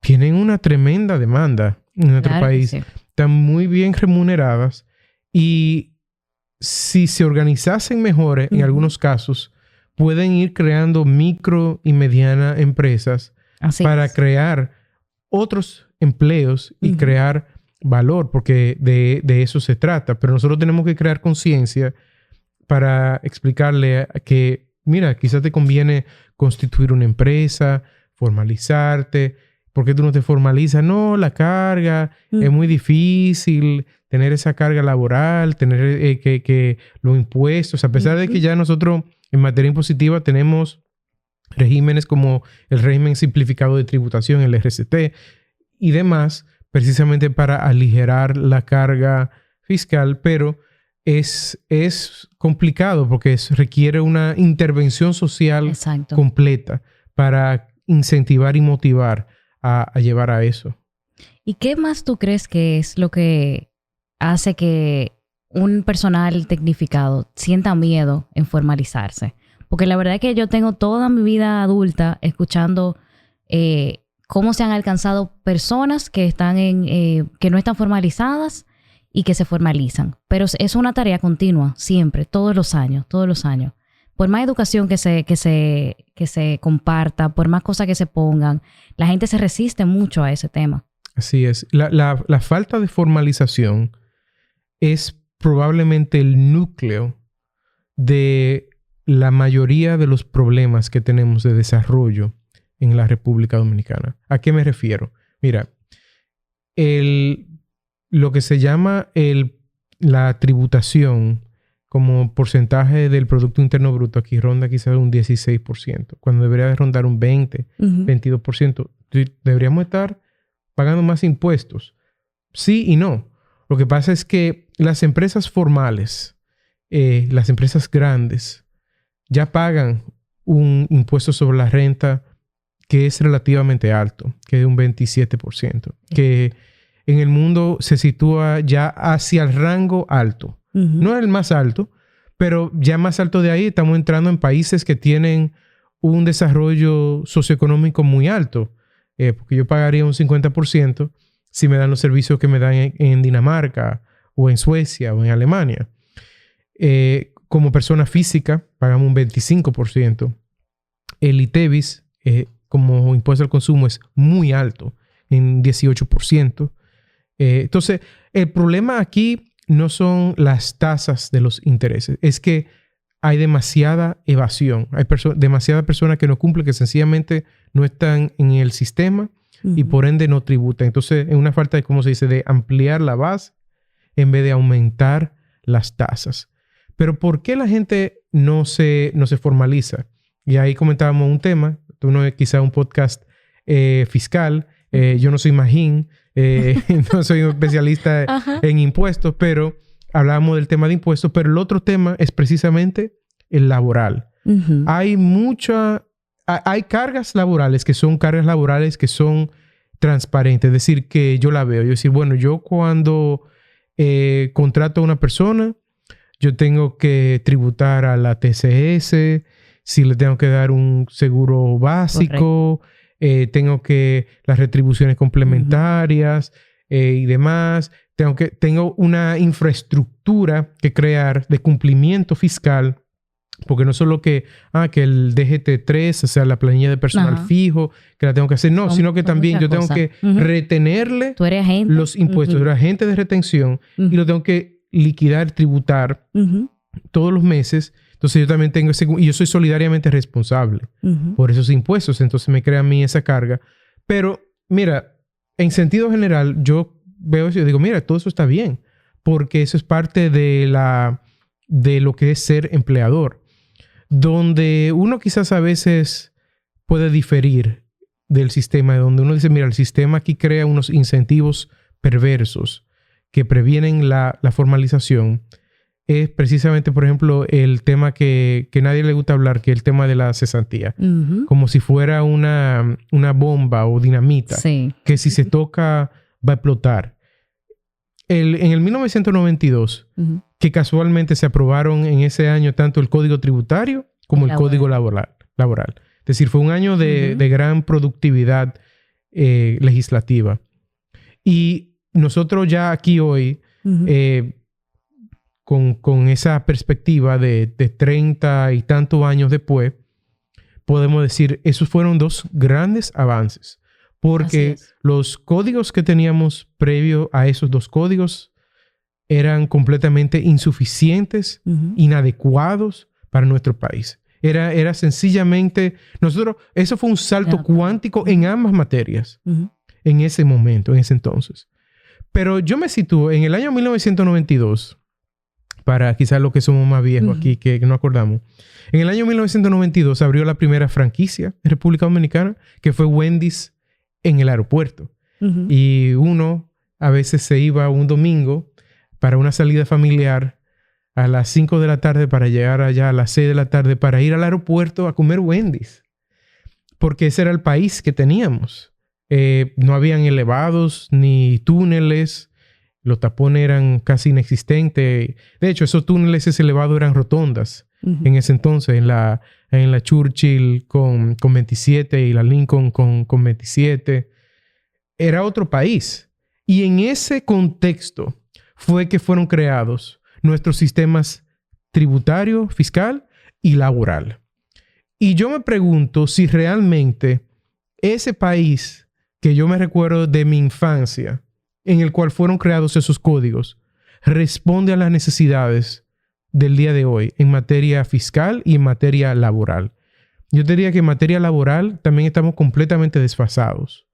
tienen una tremenda demanda en nuestro país. Sí. Están muy bien remuneradas y si se organizasen mejor en algunos casos, pueden ir creando micro y mediana empresas para crear otros empleos y crear valor, porque de eso se trata. Pero nosotros tenemos que crear conciencia para explicarle que, mira, quizás te conviene constituir una empresa, formalizarte. ¿Por qué tú no te formalizas? No, la carga es muy difícil, tener esa carga laboral, tener que los impuestos. A pesar de que ya nosotros en materia impositiva tenemos regímenes como el régimen simplificado de tributación, el RCT y demás, precisamente para aligerar la carga fiscal, pero es complicado porque requiere una intervención social completa para incentivar y motivar a llevar a eso. ¿Y qué más tú crees que es lo que hace que un personal tecnificado sienta miedo en formalizarse? Porque la verdad es que yo tengo toda mi vida adulta escuchando cómo se han alcanzado personas que están que no están formalizadas y que se formalizan. Pero es una tarea continua, siempre, todos los años. Por más educación que se comparta, por más cosas que se pongan, la gente se resiste mucho a ese tema. Así es. La falta de formalización es probablemente el núcleo de la mayoría de los problemas que tenemos de desarrollo en la República Dominicana. ¿A qué me refiero? Mira, lo que se llama la tributación como porcentaje del Producto Interno Bruto aquí ronda quizás un 16%, cuando debería de rondar un 20, 22%. Deberíamos estar pagando más impuestos. Sí y no. Lo que pasa es que las empresas formales, las empresas grandes, ya pagan un impuesto sobre la renta que es relativamente alto, que es un 27%, que en el mundo se sitúa ya hacia el rango alto. No es el más alto, pero ya más alto de ahí estamos entrando en países que tienen un desarrollo socioeconómico muy alto, porque yo pagaría un 50% si me dan los servicios que me dan en Dinamarca o en Suecia o en Alemania. Como persona física pagamos un 25%. El ITEVIS como impuesto al consumo es muy alto, en 18%. Entonces, el problema aquí no son las tasas de los intereses, es que hay demasiada evasión. Hay demasiadas personas que no cumplen, que sencillamente no están en el sistema y por ende no tributan. Entonces, es una falta de, ¿cómo se dice?, de ampliar la base en vez de aumentar las tasas. Pero ¿por qué la gente no se formaliza? Y ahí comentábamos un tema. Tú no es quizá un podcast fiscal. Yo no soy Magín. No soy un especialista en impuestos, pero hablábamos del tema de impuestos. Pero el otro tema es precisamente el laboral. Hay cargas laborales que son transparentes. Es decir, que yo la veo. Yo decir, bueno, yo cuando contrato a una persona, yo tengo que tributar a la TCS, si le tengo que dar un seguro básico, tengo que las retribuciones complementarias y demás. Tengo una infraestructura que crear de cumplimiento fiscal Porque no solo que el DGT3, o sea, la planilla de personal fijo, que la tengo que hacer. No, sino que también yo tengo que retenerle los impuestos. Yo era agente de retención y lo tengo que liquidar, tributar todos los meses. Entonces yo también tengo y yo soy solidariamente responsable por esos impuestos. Entonces me crea a mí esa carga. Pero mira, en sentido general, yo veo eso y digo, mira, todo eso está bien. Porque eso es parte de lo que es ser empleador. Donde uno quizás a veces puede diferir del sistema, donde uno dice, mira, el sistema aquí crea unos incentivos perversos que previenen la formalización. Es precisamente, por ejemplo, el tema que nadie le gusta hablar, que es el tema de la cesantía. Como si fuera una bomba o dinamita, que si se toca va a explotar. En el 1992, que casualmente se aprobaron en ese año tanto el Código Tributario como el Código Laboral. Es decir, fue un año de gran productividad legislativa. Y nosotros ya aquí hoy, con esa perspectiva de 30 y tantos años después, podemos decir, esos fueron dos grandes avances. Porque los códigos que teníamos previo a esos dos códigos eran completamente insuficientes, inadecuados para nuestro país. Era sencillamente... Eso fue un salto cuántico en ambas materias en ese momento, en ese entonces. Pero yo me sitúo en el año 1992, para quizás los que somos más viejos aquí, que no acordamos. En el año 1992 abrió la primera franquicia en República Dominicana, que fue Wendy's en el aeropuerto. Y uno a veces se iba un domingo para una salida familiar a las 5 de la tarde para llegar allá a las 6 de la tarde para ir al aeropuerto a comer Wendy's. Porque ese era el país que teníamos. No habían elevados ni túneles. Los tapones eran casi inexistentes. De hecho, esos túneles, ese elevado eran rotondas en ese entonces, en la Churchill con 27 y la Lincoln con 27. Era otro país. Y en ese contexto fue que fueron creados nuestros sistemas tributario, fiscal y laboral. Y yo me pregunto si realmente ese país que yo me recuerdo de mi infancia, en el cual fueron creados esos códigos, responde a las necesidades del día de hoy en materia fiscal y en materia laboral. Yo diría que en materia laboral también estamos completamente desfasados.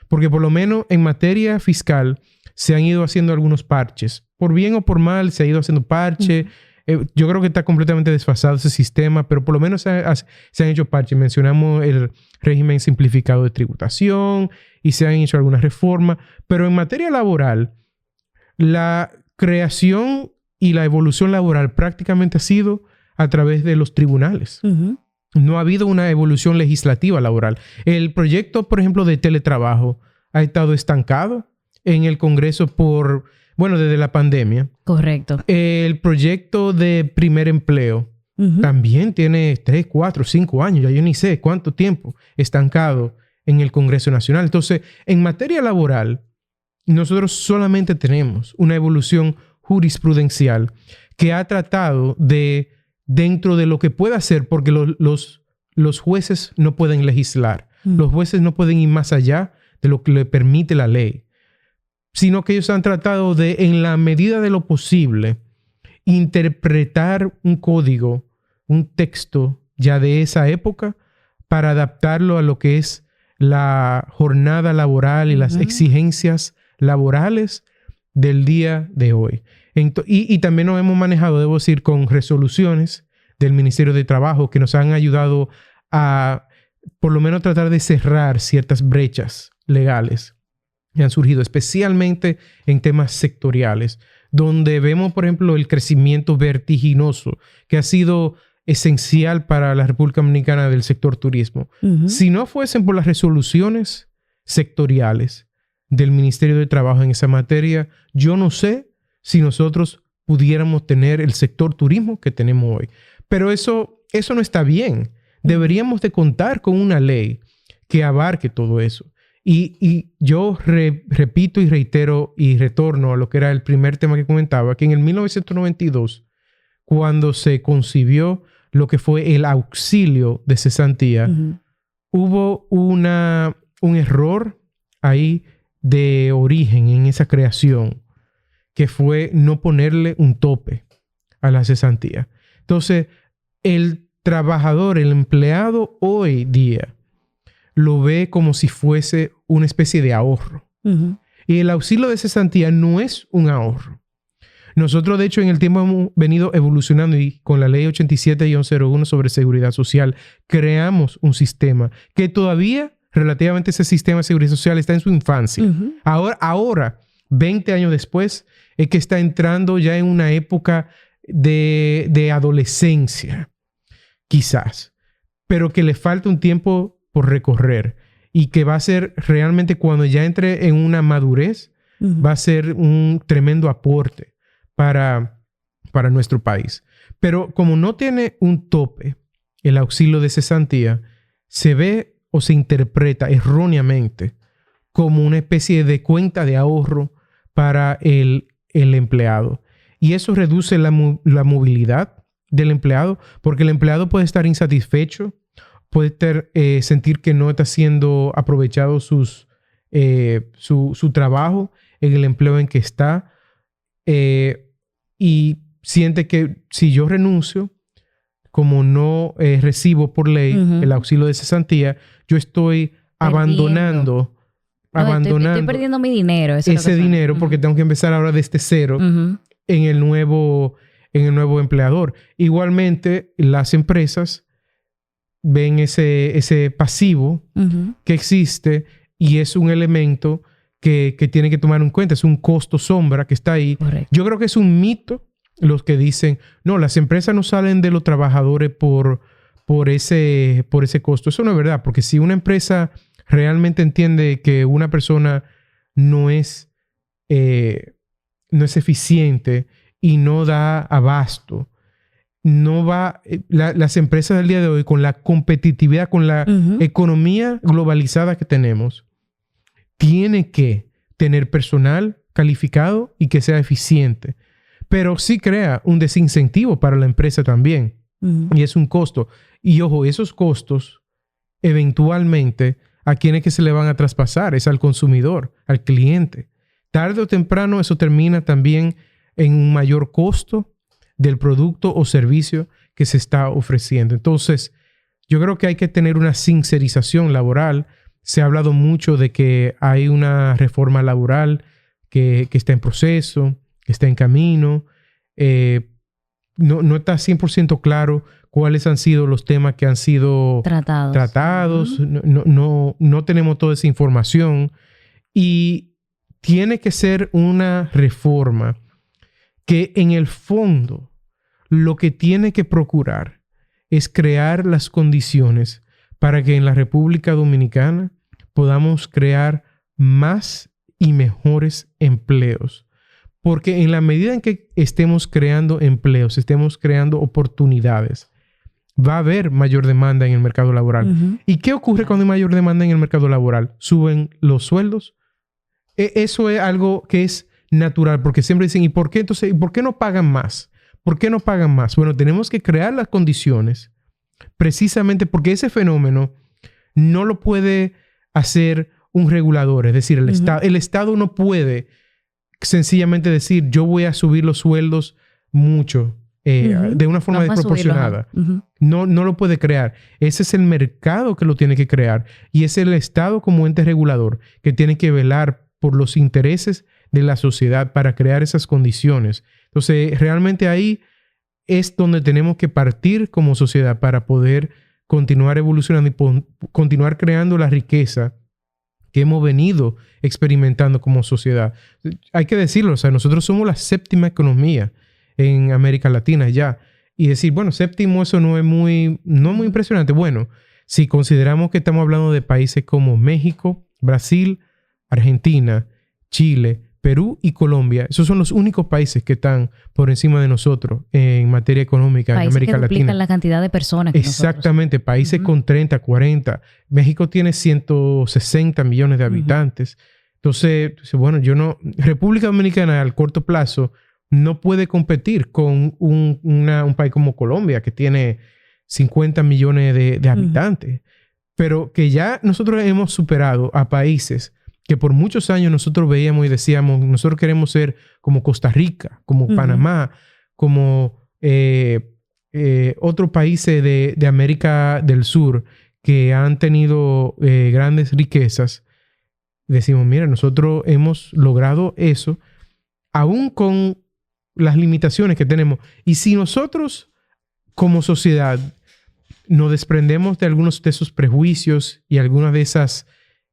Porque por lo menos en materia fiscal se han ido haciendo algunos parches. Por bien o por mal se ha ido haciendo parches. Yo creo que está completamente desfasado ese sistema, pero por lo menos se han hecho parches. Mencionamos el régimen simplificado de tributación y se han hecho algunas reformas. Pero en materia laboral, la creación y la evolución laboral prácticamente ha sido a través de los tribunales. No ha habido una evolución legislativa laboral. El proyecto, por ejemplo, de teletrabajo ha estado estancado en el Congreso desde la pandemia. Correcto. El proyecto de primer empleo también tiene 3, 4, 5 años, ya yo ni sé cuánto tiempo estancado en el Congreso Nacional. Entonces, en materia laboral, nosotros solamente tenemos una evolución jurisprudencial que ha tratado de, dentro de lo que pueda hacer, porque los jueces no pueden legislar. Los jueces no pueden ir más allá de lo que le permite la ley, sino que ellos han tratado de, en la medida de lo posible, interpretar un código, un texto ya de esa época para adaptarlo a lo que es la jornada laboral y las exigencias laborales del día de hoy. Y también nos hemos manejado, debo decir, con resoluciones del Ministerio de Trabajo que nos han ayudado a, por lo menos, tratar de cerrar ciertas brechas legales que han surgido, especialmente en temas sectoriales, donde vemos, por ejemplo, el crecimiento vertiginoso que ha sido esencial para la República Dominicana del sector turismo. Si no fuesen por las resoluciones sectoriales del Ministerio de Trabajo en esa materia, yo no sé si nosotros pudiéramos tener el sector turismo que tenemos hoy. Pero eso no está bien. Deberíamos de contar con una ley que abarque todo eso. Y yo repito y reitero y retorno a lo que era el primer tema que comentaba, que en el 1992, cuando se concibió lo que fue el auxilio de cesantía, hubo un error ahí de origen en esa creación, que fue no ponerle un tope a la cesantía. Entonces, el trabajador, el empleado hoy día, lo ve como si fuese una especie de ahorro. Y el auxilio de cesantía no es un ahorro. Nosotros, de hecho, en el tiempo hemos venido evolucionando y con la ley 87-01 sobre seguridad social creamos un sistema que todavía, relativamente ese sistema de seguridad social está en su infancia. Ahora, 20 años después, es que está entrando ya en una época de adolescencia, quizás, pero que le falta un tiempo por recorrer y que va a ser realmente cuando ya entre en una madurez, va a ser un tremendo aporte para nuestro país. Pero como no tiene un tope, el auxilio de cesantía se ve o se interpreta erróneamente como una especie de cuenta de ahorro para el empleado. Y eso reduce la movilidad del empleado, porque el empleado puede estar insatisfecho, puede sentir que no está siendo aprovechado su trabajo en el empleo en que está, y siente que si yo renuncio, como no recibo por ley el auxilio de cesantía, yo estoy abandonando estoy perdiendo mi dinero. Ese dinero, porque tengo que empezar ahora desde cero en el nuevo empleador. Igualmente, las empresas ven ese pasivo que existe y es un elemento que tienen que tomar en cuenta. Es un costo sombra que está ahí. Correcto. Yo creo que es un mito los que dicen, no, las empresas no salen de los trabajadores por ese costo. Eso no es verdad, porque si una empresa realmente entiende que una persona no es eficiente y no da abasto, no va... las empresas del día de hoy, con la competitividad, con la economía globalizada que tenemos, tiene que tener personal calificado y que sea eficiente. Pero sí crea un desincentivo para la empresa también. Y es un costo. Y ojo, esos costos, eventualmente, ¿a quién es que se le van a traspasar? Es al consumidor, al cliente. Tarde o temprano, eso termina también en un mayor costo del producto o servicio que se está ofreciendo. Entonces, yo creo que hay que tener una sincerización laboral. Se ha hablado mucho de que hay una reforma laboral que está en proceso, que está en camino. No está 100% claro cuáles han sido los temas que han sido tratados. No tenemos toda esa información. Y tiene que ser una reforma que en el fondo lo que tiene que procurar es crear las condiciones para que en la República Dominicana podamos crear más y mejores empleos. Porque en la medida en que estemos creando empleos, estemos creando oportunidades, va a haber mayor demanda en el mercado laboral. ¿Y qué ocurre cuando hay mayor demanda en el mercado laboral? ¿Suben los sueldos? Eso es algo que es natural, porque siempre dicen, ¿y por qué entonces? ¿Y por qué no pagan más? ¿Por qué no pagan más? Bueno, tenemos que crear las condiciones precisamente porque ese fenómeno no lo puede hacer un regulador. Es decir, el Estado no puede sencillamente decir, yo voy a subir los sueldos mucho, de una forma desproporcionada. No lo puede crear. Ese es el mercado que lo tiene que crear. Y es el Estado como ente regulador que tiene que velar por los intereses de la sociedad para crear esas condiciones. Entonces, realmente ahí es donde tenemos que partir como sociedad para poder continuar evolucionando y continuar creando la riqueza que hemos venido experimentando como sociedad. Hay que decirlo, o sea, nosotros somos la séptima economía en América Latina ya. Y decir, bueno, séptimo, eso no es muy impresionante. Bueno, si consideramos que estamos hablando de países como México, Brasil, Argentina, Chile, Perú y Colombia, esos son los únicos países que están por encima de nosotros en materia económica en América Latina. Países que duplican la cantidad de personas que exactamente, nosotros. Países con 30, 40. México tiene 160 millones de habitantes. Entonces, bueno, República Dominicana al corto plazo no puede competir con un país como Colombia, que tiene 50 millones de habitantes, pero que ya nosotros hemos superado a países que por muchos años nosotros veíamos y decíamos, nosotros queremos ser como Costa Rica, como Panamá, como otros países de América del Sur que han tenido grandes riquezas. Decimos, mira, nosotros hemos logrado eso, aún con las limitaciones que tenemos. Y si nosotros, como sociedad, nos desprendemos de algunos de esos prejuicios y algunas de esas,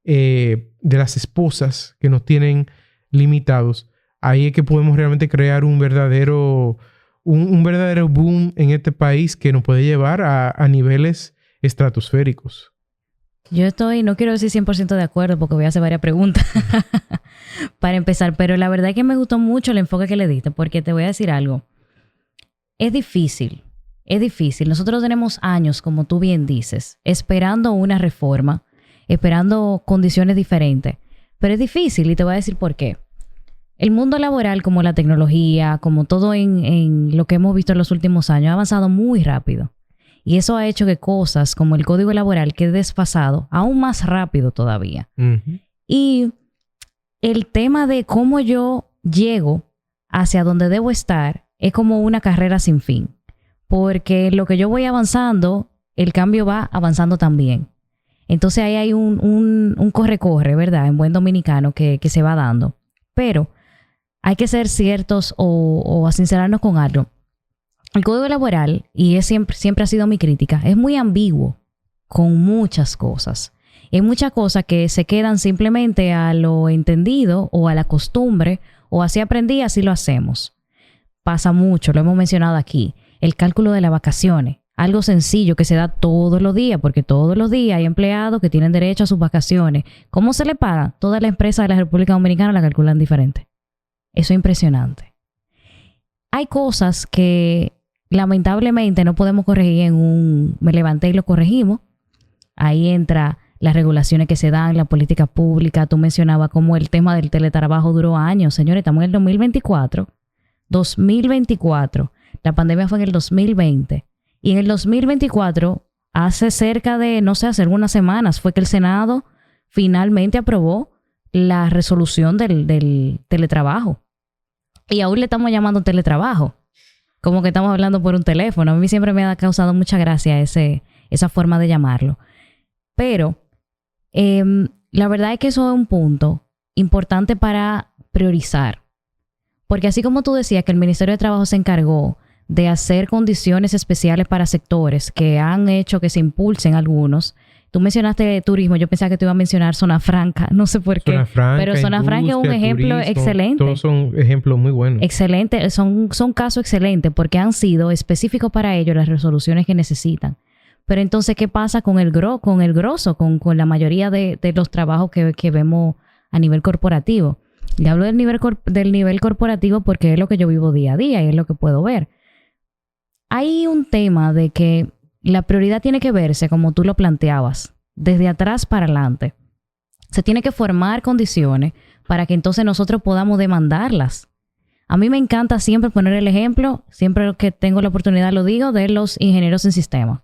de las esposas que nos tienen limitados, ahí es que podemos realmente crear un verdadero boom en este país que nos puede llevar a niveles estratosféricos. Yo no quiero decir 100% de acuerdo porque voy a hacer varias preguntas para empezar, pero la verdad es que me gustó mucho el enfoque que le diste, porque te voy a decir algo. Es difícil. Nosotros tenemos años, como tú bien dices, esperando una reforma, esperando condiciones diferentes, pero es difícil y te voy a decir por qué. El mundo laboral, como la tecnología, como todo en lo que hemos visto en los últimos años, ha avanzado muy rápido. Y eso ha hecho que cosas como el código laboral quede desfasado aún más rápido todavía. Y el tema de cómo yo llego hacia donde debo estar es como una carrera sin fin. Porque lo que yo voy avanzando, el cambio va avanzando también. Entonces ahí hay un corre-corre, ¿verdad? En buen dominicano que se va dando. Pero hay que ser ciertos o a sincerarnos con algo. El código laboral, y siempre ha sido mi crítica, es muy ambiguo con muchas cosas. Hay muchas cosas que se quedan simplemente a lo entendido o a la costumbre, o así aprendí, así lo hacemos. Pasa mucho, lo hemos mencionado aquí. El cálculo de las vacaciones, algo sencillo que se da todos los días, porque todos los días hay empleados que tienen derecho a sus vacaciones. ¿Cómo se le paga? Todas las empresas de la República Dominicana la calculan diferente. Eso es impresionante. Hay cosas que lamentablemente no podemos corregir me levanté y lo corregimos. Ahí entra las regulaciones que se dan, la política pública. Tú mencionabas cómo el tema del teletrabajo duró años. Señores, estamos en el 2024. 2024. La pandemia fue en el 2020. Y en el 2024, hace cerca de, hace algunas semanas, fue que el Senado finalmente aprobó la resolución del teletrabajo. Y aún le estamos llamando teletrabajo. Como que estamos hablando por un teléfono. A mí siempre me ha causado mucha gracia esa forma de llamarlo. Pero la verdad es que eso es un punto importante para priorizar. Porque así como tú decías que el Ministerio de Trabajo se encargó de hacer condiciones especiales para sectores que han hecho que se impulsen algunos. Tú mencionaste turismo, yo pensaba que te iba a mencionar Zona Franca, no sé por qué. Zona Franca, pero Zona Franca es un ejemplo turismo, excelente. Todos son ejemplos muy buenos. Excelente, son casos excelentes porque han sido específicos para ellos las resoluciones que necesitan. Pero entonces, ¿qué pasa con el grosso, con la mayoría de los trabajos que vemos a nivel corporativo? Le hablo del nivel corporativo porque es lo que yo vivo día a día y es lo que puedo ver. Hay un tema de que la prioridad tiene que verse como tú lo planteabas, desde atrás para adelante. Se tiene que formar condiciones para que entonces nosotros podamos demandarlas. A mí me encanta siempre poner el ejemplo, siempre que tengo la oportunidad lo digo, de los ingenieros en sistemas.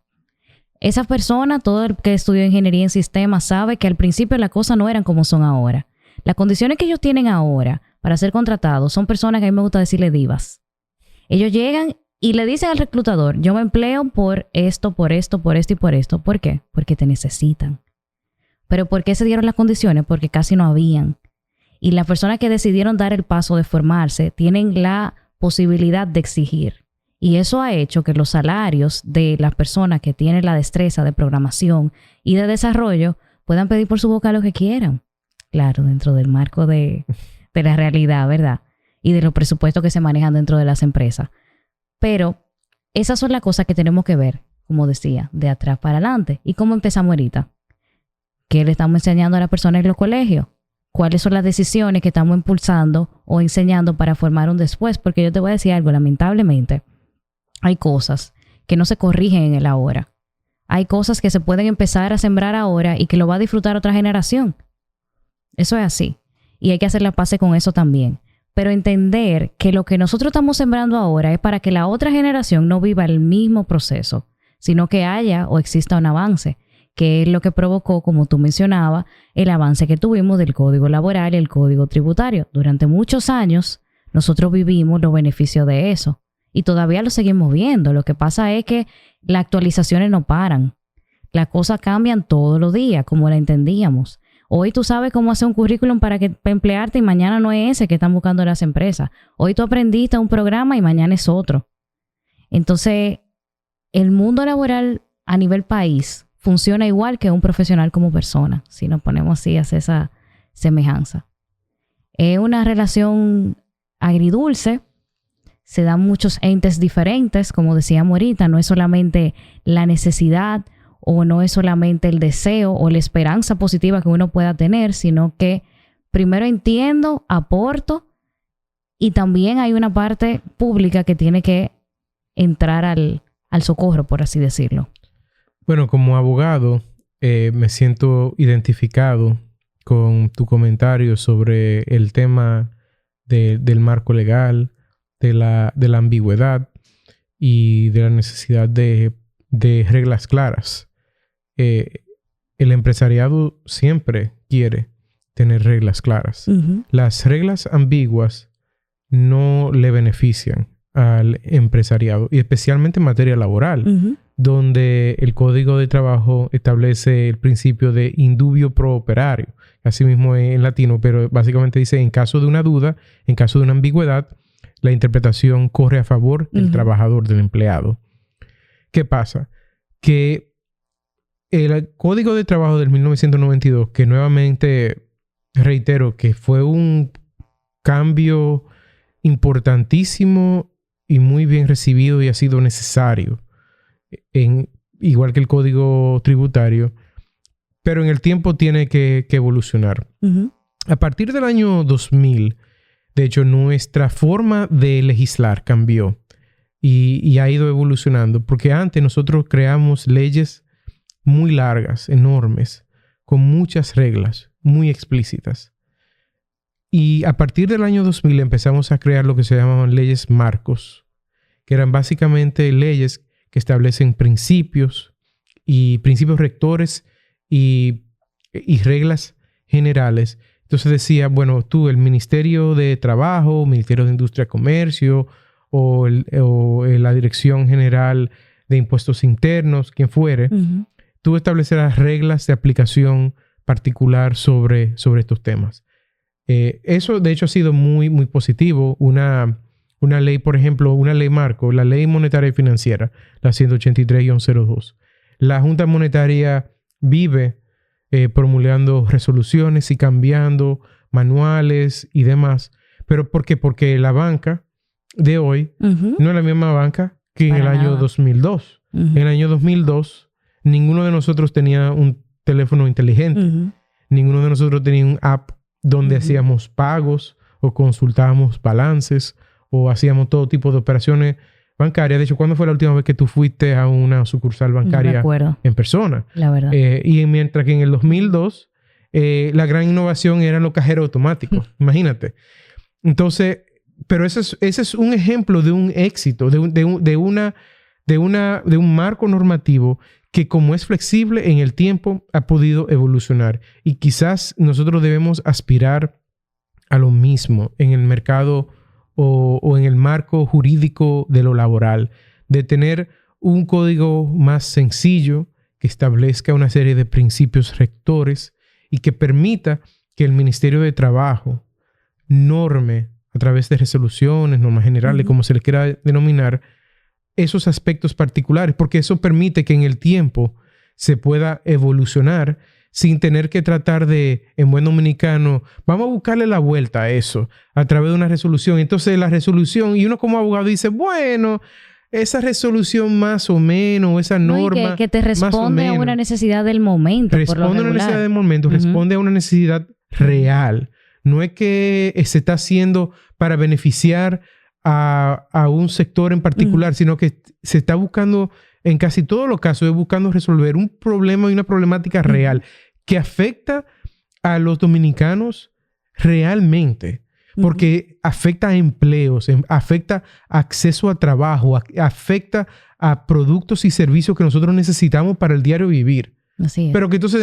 Esa persona, todo el que estudió ingeniería en sistemas, sabe que al principio las cosas no eran como son ahora. Las condiciones que ellos tienen ahora para ser contratados son personas que a mí me gusta decirle divas. Ellos llegan y le dicen al reclutador, yo me empleo por esto, por esto, por esto y por esto. ¿Por qué? Porque te necesitan. ¿Pero por qué se dieron las condiciones? Porque casi no habían. Y las personas que decidieron dar el paso de formarse tienen la posibilidad de exigir. Y eso ha hecho que los salarios de las personas que tienen la destreza de programación y de desarrollo puedan pedir por su boca lo que quieran. Claro, dentro del marco de la realidad, ¿verdad? Y de los presupuestos que se manejan dentro de las empresas. Pero esas son las cosas que tenemos que ver, como decía, de atrás para adelante. ¿Y cómo empezamos ahorita? ¿Qué le estamos enseñando a las personas en los colegios? ¿Cuáles son las decisiones que estamos impulsando o enseñando para formar un después? Porque yo te voy a decir algo, lamentablemente, hay cosas que no se corrigen en el ahora. Hay cosas que se pueden empezar a sembrar ahora y que lo va a disfrutar otra generación. Eso es así. Y hay que hacer la paz con eso también. pero entender que lo que nosotros estamos sembrando ahora es para que la otra generación no viva el mismo proceso, sino que haya o exista un avance, que es lo que provocó, como tú mencionabas, el avance que tuvimos del Código Laboral y el Código Tributario. Durante muchos años nosotros vivimos los beneficios de eso y todavía lo seguimos viendo. Lo que pasa es que las actualizaciones no paran. Las cosas cambian todos los días, como la entendíamos. Hoy tú sabes cómo hacer un currículum para emplearte y mañana no es ese que están buscando las empresas. Hoy tú aprendiste un programa y mañana es otro. Entonces, el mundo laboral a nivel país funciona igual que un profesional como persona, si nos ponemos así a hacer esa semejanza. Es una relación agridulce, se dan muchos entes diferentes, como decíamos ahorita, no es solamente la necesidad o no es solamente el deseo o la esperanza positiva que uno pueda tener, sino que primero entiendo, aporto y también hay una parte pública que tiene que entrar al socorro, por así decirlo. Bueno, como abogado, me siento identificado con tu comentario sobre el tema del marco legal, de la ambigüedad y de la necesidad de reglas claras. El empresariado siempre quiere tener reglas claras. Uh-huh. Las reglas ambiguas no le benefician al empresariado, y especialmente en materia laboral, uh-huh, donde el Código de Trabajo establece el principio de indubio pro operario, así mismo en latino, pero básicamente dice, en caso de una duda, en caso de una ambigüedad, la interpretación corre a favor del, uh-huh, trabajador, del empleado. ¿Qué pasa? Que el Código de Trabajo del 1992, que nuevamente reitero que fue un cambio importantísimo y muy bien recibido y ha sido necesario, igual que el Código Tributario, pero en el tiempo tiene que evolucionar. Uh-huh. A partir del año 2000, de hecho, nuestra forma de legislar cambió y ha ido evolucionando, porque antes nosotros creamos leyes muy largas, enormes, con muchas reglas muy explícitas. Y a partir del año 2000 empezamos a crear lo que se llamaban leyes marcos, que eran básicamente leyes que establecen principios rectores y reglas generales. Entonces decía, bueno, tú, el Ministerio de Trabajo, Ministerio de Industria y Comercio o la Dirección General de Impuestos Internos, quien fuere, uh-huh, tú establecerás reglas de aplicación particular sobre estos temas. Eso, de hecho, ha sido muy, muy positivo. Una ley, por ejemplo, una ley marco, la Ley Monetaria y Financiera, la 183-02. La Junta Monetaria vive promulgando resoluciones y cambiando manuales y demás. ¿Pero por qué? Porque la banca de hoy, uh-huh, no es la misma banca que en el año 2002. Uh-huh. En el año 2002, ninguno de nosotros tenía un teléfono inteligente. Uh-huh. Ninguno de nosotros tenía un app donde, uh-huh, hacíamos pagos o consultábamos balances o hacíamos todo tipo de operaciones bancarias. De hecho, ¿cuándo fue la última vez que tú fuiste a una sucursal bancaria en persona? La verdad. Y mientras que en el 2002 la gran innovación eran los cajeros automáticos. Imagínate. Entonces, pero ese es un ejemplo de un éxito, de un marco normativo que, como es flexible en el tiempo, ha podido evolucionar. Y quizás nosotros debemos aspirar a lo mismo en el mercado o en el marco jurídico de lo laboral, de tener un código más sencillo que establezca una serie de principios rectores y que permita que el Ministerio de Trabajo norme a través de resoluciones, normas generales, uh-huh, como se le quiera denominar, esos aspectos particulares, porque eso permite que en el tiempo se pueda evolucionar sin tener que tratar de, en buen dominicano, vamos a buscarle la vuelta a eso a través de una resolución. Entonces la resolución, y uno como abogado dice, bueno, esa resolución más o menos, esa norma no, que te responde a una necesidad del momento. Responde a una necesidad del momento, uh-huh, responde a una necesidad real. No es que se está haciendo para beneficiar a un sector en particular, uh-huh, sino que se está buscando, en casi todos los casos, es buscando resolver un problema y una problemática real, uh-huh, que afecta a los dominicanos realmente. porque afecta a empleos, afecta acceso a trabajo, afecta a productos y servicios que nosotros necesitamos para el diario vivir. Así es. Pero que entonces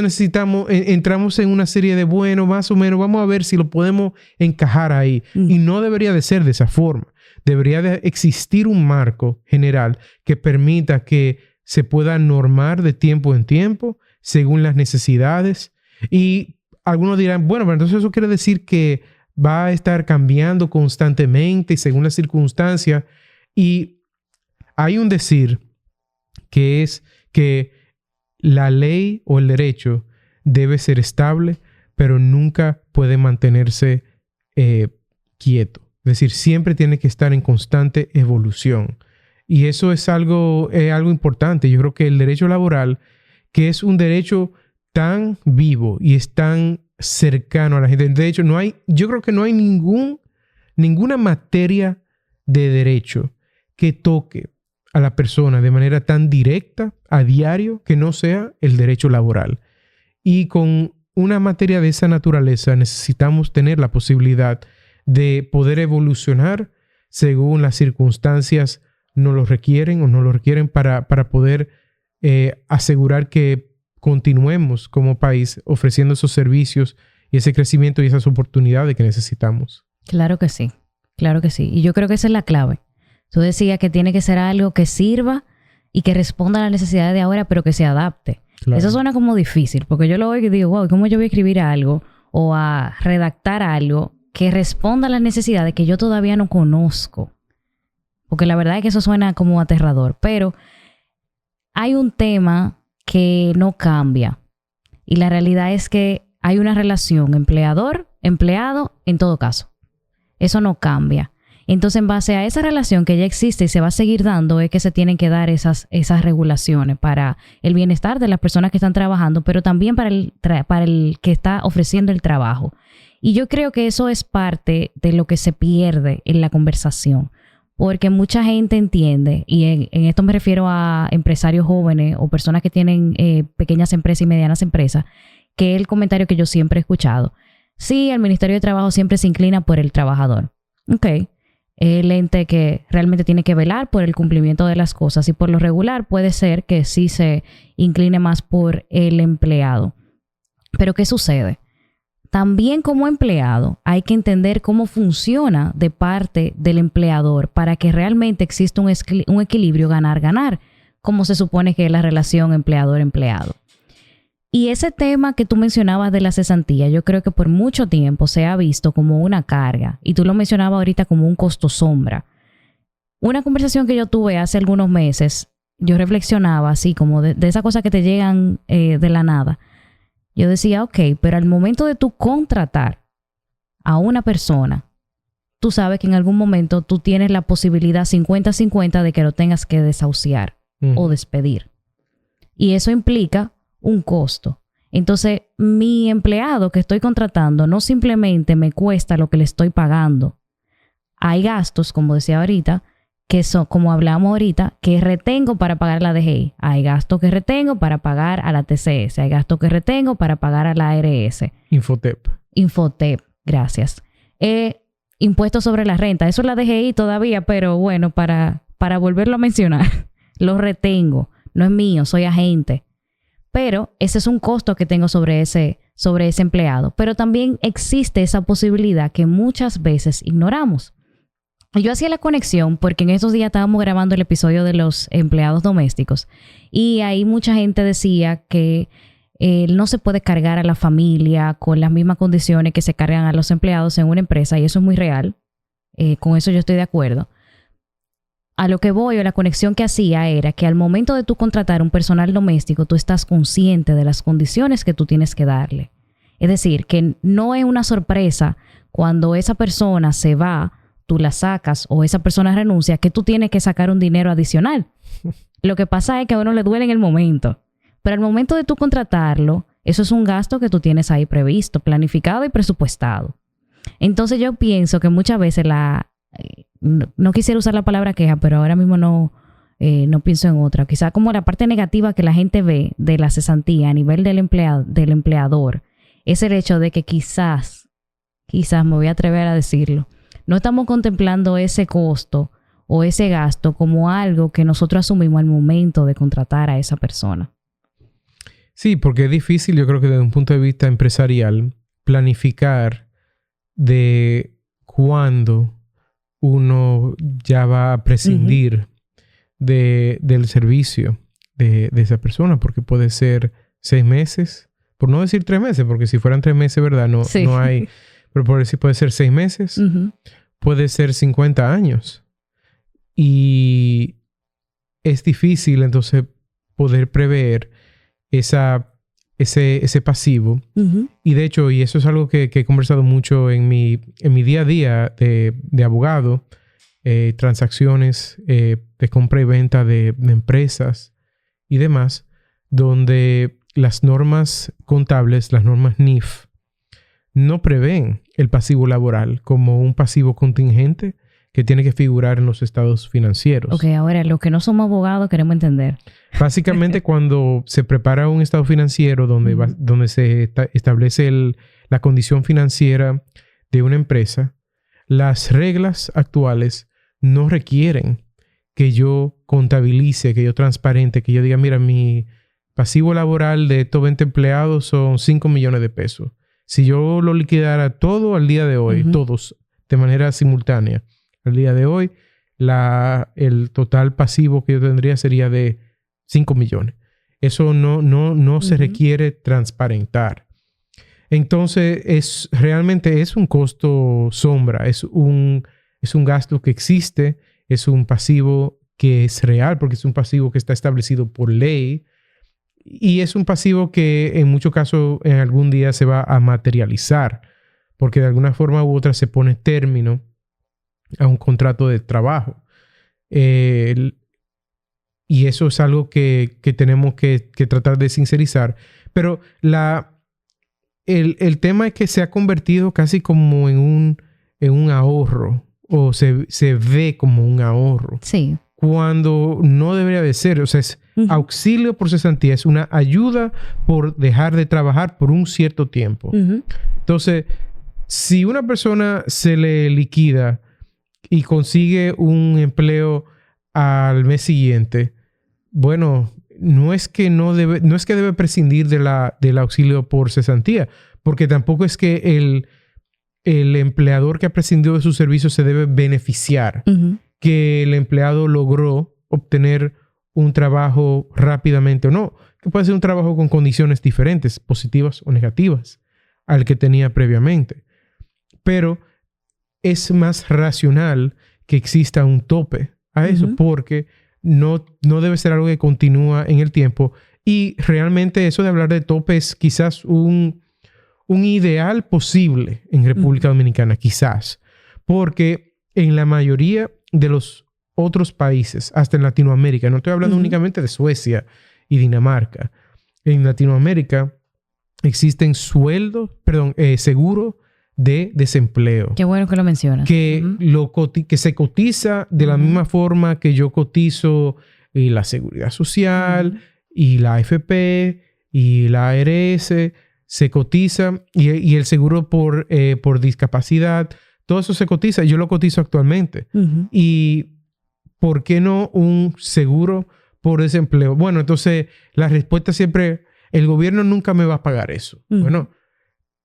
entramos en una serie de, bueno, más o menos, vamos a ver si lo podemos encajar ahí. Y no debería de ser de esa forma. Debería de existir un marco general que permita que se pueda normar de tiempo en tiempo según las necesidades. Y algunos dirán, bueno, pero entonces eso quiere decir que va a estar cambiando constantemente según las circunstancias. Y hay un decir que es que la ley o el derecho debe ser estable, pero nunca puede mantenerse quieto. Es decir, siempre tiene que estar en constante evolución. Y eso es algo importante. Yo creo que el derecho laboral, que es un derecho tan vivo y es tan cercano a la gente. De hecho, yo creo que no hay ninguna materia de derecho que toque a la persona de manera tan directa a diario que no sea el derecho laboral. Y con una materia de esa naturaleza necesitamos tener la posibilidad de poder evolucionar según las circunstancias nos lo requieren o no lo requieren para poder asegurar que continuemos como país ofreciendo esos servicios y ese crecimiento y esas oportunidades que necesitamos. Claro que sí, claro que sí. Y yo creo que esa es la clave. Tú decías que tiene que ser algo que sirva y que responda a las necesidades de ahora, pero que se adapte. Claro. Eso suena como difícil, porque yo lo oigo y digo, wow, ¿cómo yo voy a escribir algo o a redactar algo que responda a las necesidades que yo todavía no conozco? Porque la verdad es que eso suena como aterrador. Pero hay un tema que no cambia. Y la realidad es que hay una relación empleador-empleado en todo caso. Eso no cambia. Entonces, en base a esa relación que ya existe y se va a seguir dando, es que se tienen que dar esas regulaciones para el bienestar de las personas que están trabajando, pero también para el que está ofreciendo el trabajo. Y yo creo que eso es parte de lo que se pierde en la conversación, porque mucha gente entiende, y en esto me refiero a empresarios jóvenes o personas que tienen pequeñas empresas y medianas empresas, que es el comentario que yo siempre he escuchado. Sí, el Ministerio de Trabajo siempre se inclina por el trabajador. Ok. El ente que realmente tiene que velar por el cumplimiento de las cosas y por lo regular puede ser que sí se incline más por el empleado. Pero ¿qué sucede? También como empleado hay que entender cómo funciona de parte del empleador para que realmente exista un equilibrio ganar-ganar, como se supone que es la relación empleador-empleado. Y ese tema que tú mencionabas de la cesantía, yo creo que por mucho tiempo se ha visto como una carga. Y tú lo mencionabas ahorita como un costo sombra. Una conversación que yo tuve hace algunos meses, yo reflexionaba así como de esas cosas que te llegan de la nada. Yo decía, ok, pero al momento de tú contratar a una persona, tú sabes que en algún momento tú tienes la posibilidad 50-50 de que lo tengas que desahuciar o despedir. Y eso implica un costo. Entonces, mi empleado que estoy contratando no simplemente me cuesta lo que le estoy pagando. Hay gastos, como decía ahorita, que son, como hablamos ahorita, que retengo para pagar la DGI. Hay gastos que retengo para pagar a la TCS. Hay gastos que retengo para pagar a la ARS. Infotep, gracias. Impuestos sobre la renta. Eso es la DGI todavía, pero bueno, para volverlo a mencionar, lo retengo. No es mío, soy agente. Pero ese es un costo que tengo sobre ese empleado. Pero también existe esa posibilidad que muchas veces ignoramos. Yo hacía la conexión porque en esos días estábamos grabando el episodio de los empleados domésticos y ahí mucha gente decía que no se puede cargar a la familia con las mismas condiciones que se cargan a los empleados en una empresa y eso es muy real. Con eso yo estoy de acuerdo. A lo que voy o la conexión que hacía era que al momento de tú contratar un personal doméstico, tú estás consciente de las condiciones que tú tienes que darle. Es decir, que no es una sorpresa cuando esa persona se va, tú la sacas o esa persona renuncia, que tú tienes que sacar un dinero adicional. Lo que pasa es que a uno le duele en el momento. Pero al momento de tú contratarlo, eso es un gasto que tú tienes ahí previsto, planificado y presupuestado. Entonces yo pienso que muchas veces no quisiera usar la palabra queja, pero ahora mismo no pienso en otra. Quizá como la parte negativa que la gente ve de la cesantía a nivel del empleador es el hecho de que quizás quizás me voy a atrever a decirlo, no estamos contemplando ese costo o ese gasto como algo que nosotros asumimos al momento de contratar a esa persona. Sí, porque es difícil, yo creo que desde un punto de vista empresarial, planificar de cuándo uno ya va a prescindir del servicio de esa persona, porque puede ser 6 meses, por no decir 3 meses, porque si fueran 3 meses, ¿verdad? No hay, pero por decir, puede ser 6 meses, puede ser 50 años. Y es difícil entonces poder prever ese pasivo. Y de hecho, y eso es algo que he conversado mucho en mi día a día de abogado, transacciones de compra y venta de empresas y demás, donde las normas contables, las normas NIF, no prevén el pasivo laboral como un pasivo contingente que tiene que figurar en los estados financieros. Ok, ahora los que no somos abogados queremos entender. Básicamente cuando se prepara un estado financiero donde se establece la condición financiera de una empresa, las reglas actuales no requieren que yo contabilice, que yo transparente, que yo diga, mira, mi pasivo laboral de estos 20 empleados son 5 millones de pesos. Si yo lo liquidara todo al día de hoy, todos, de manera simultánea, al día de hoy, el total pasivo que yo tendría sería de 5 millones. Eso no se requiere transparentar. Entonces, realmente es un costo sombra, es un gasto que existe, es un pasivo que es real, porque es un pasivo que está establecido por ley, y es un pasivo que en muchos casos en algún día se va a materializar, porque de alguna forma u otra se pone término a un contrato de trabajo. Y eso es algo que tenemos que tratar de sincerizar. Pero el tema es que se ha convertido casi como en un ahorro, o se ve como un ahorro. Sí. Cuando no debería de ser. O sea, es auxilio por cesantía, es una ayuda por dejar de trabajar por un cierto tiempo. Entonces, si una persona se le liquida y consigue un empleo al mes siguiente, bueno, no es que debe prescindir del auxilio por cesantía, porque tampoco es que el empleador que ha prescindido de sus servicios se debe beneficiar, que el empleado logró obtener un trabajo rápidamente o no, que puede ser un trabajo con condiciones diferentes, positivas o negativas, al que tenía previamente. Pero es más racional que exista un tope a eso, porque no debe ser algo que continúa en el tiempo. Y realmente eso de hablar de tope es quizás un ideal posible en República Dominicana, quizás. Porque en la mayoría de los otros países, hasta en Latinoamérica, no estoy hablando únicamente de Suecia y Dinamarca. En Latinoamérica existen seguro de desempleo. Qué bueno que lo mencionas. Que se cotiza de la misma forma que yo cotizo la Seguridad Social y la AFP y la ARS. Se cotiza y el seguro por discapacidad. Todo eso se cotiza. Yo lo cotizo actualmente. Y ¿por qué no un seguro por desempleo? Bueno, entonces la respuesta siempre, el gobierno nunca me va a pagar eso. Bueno,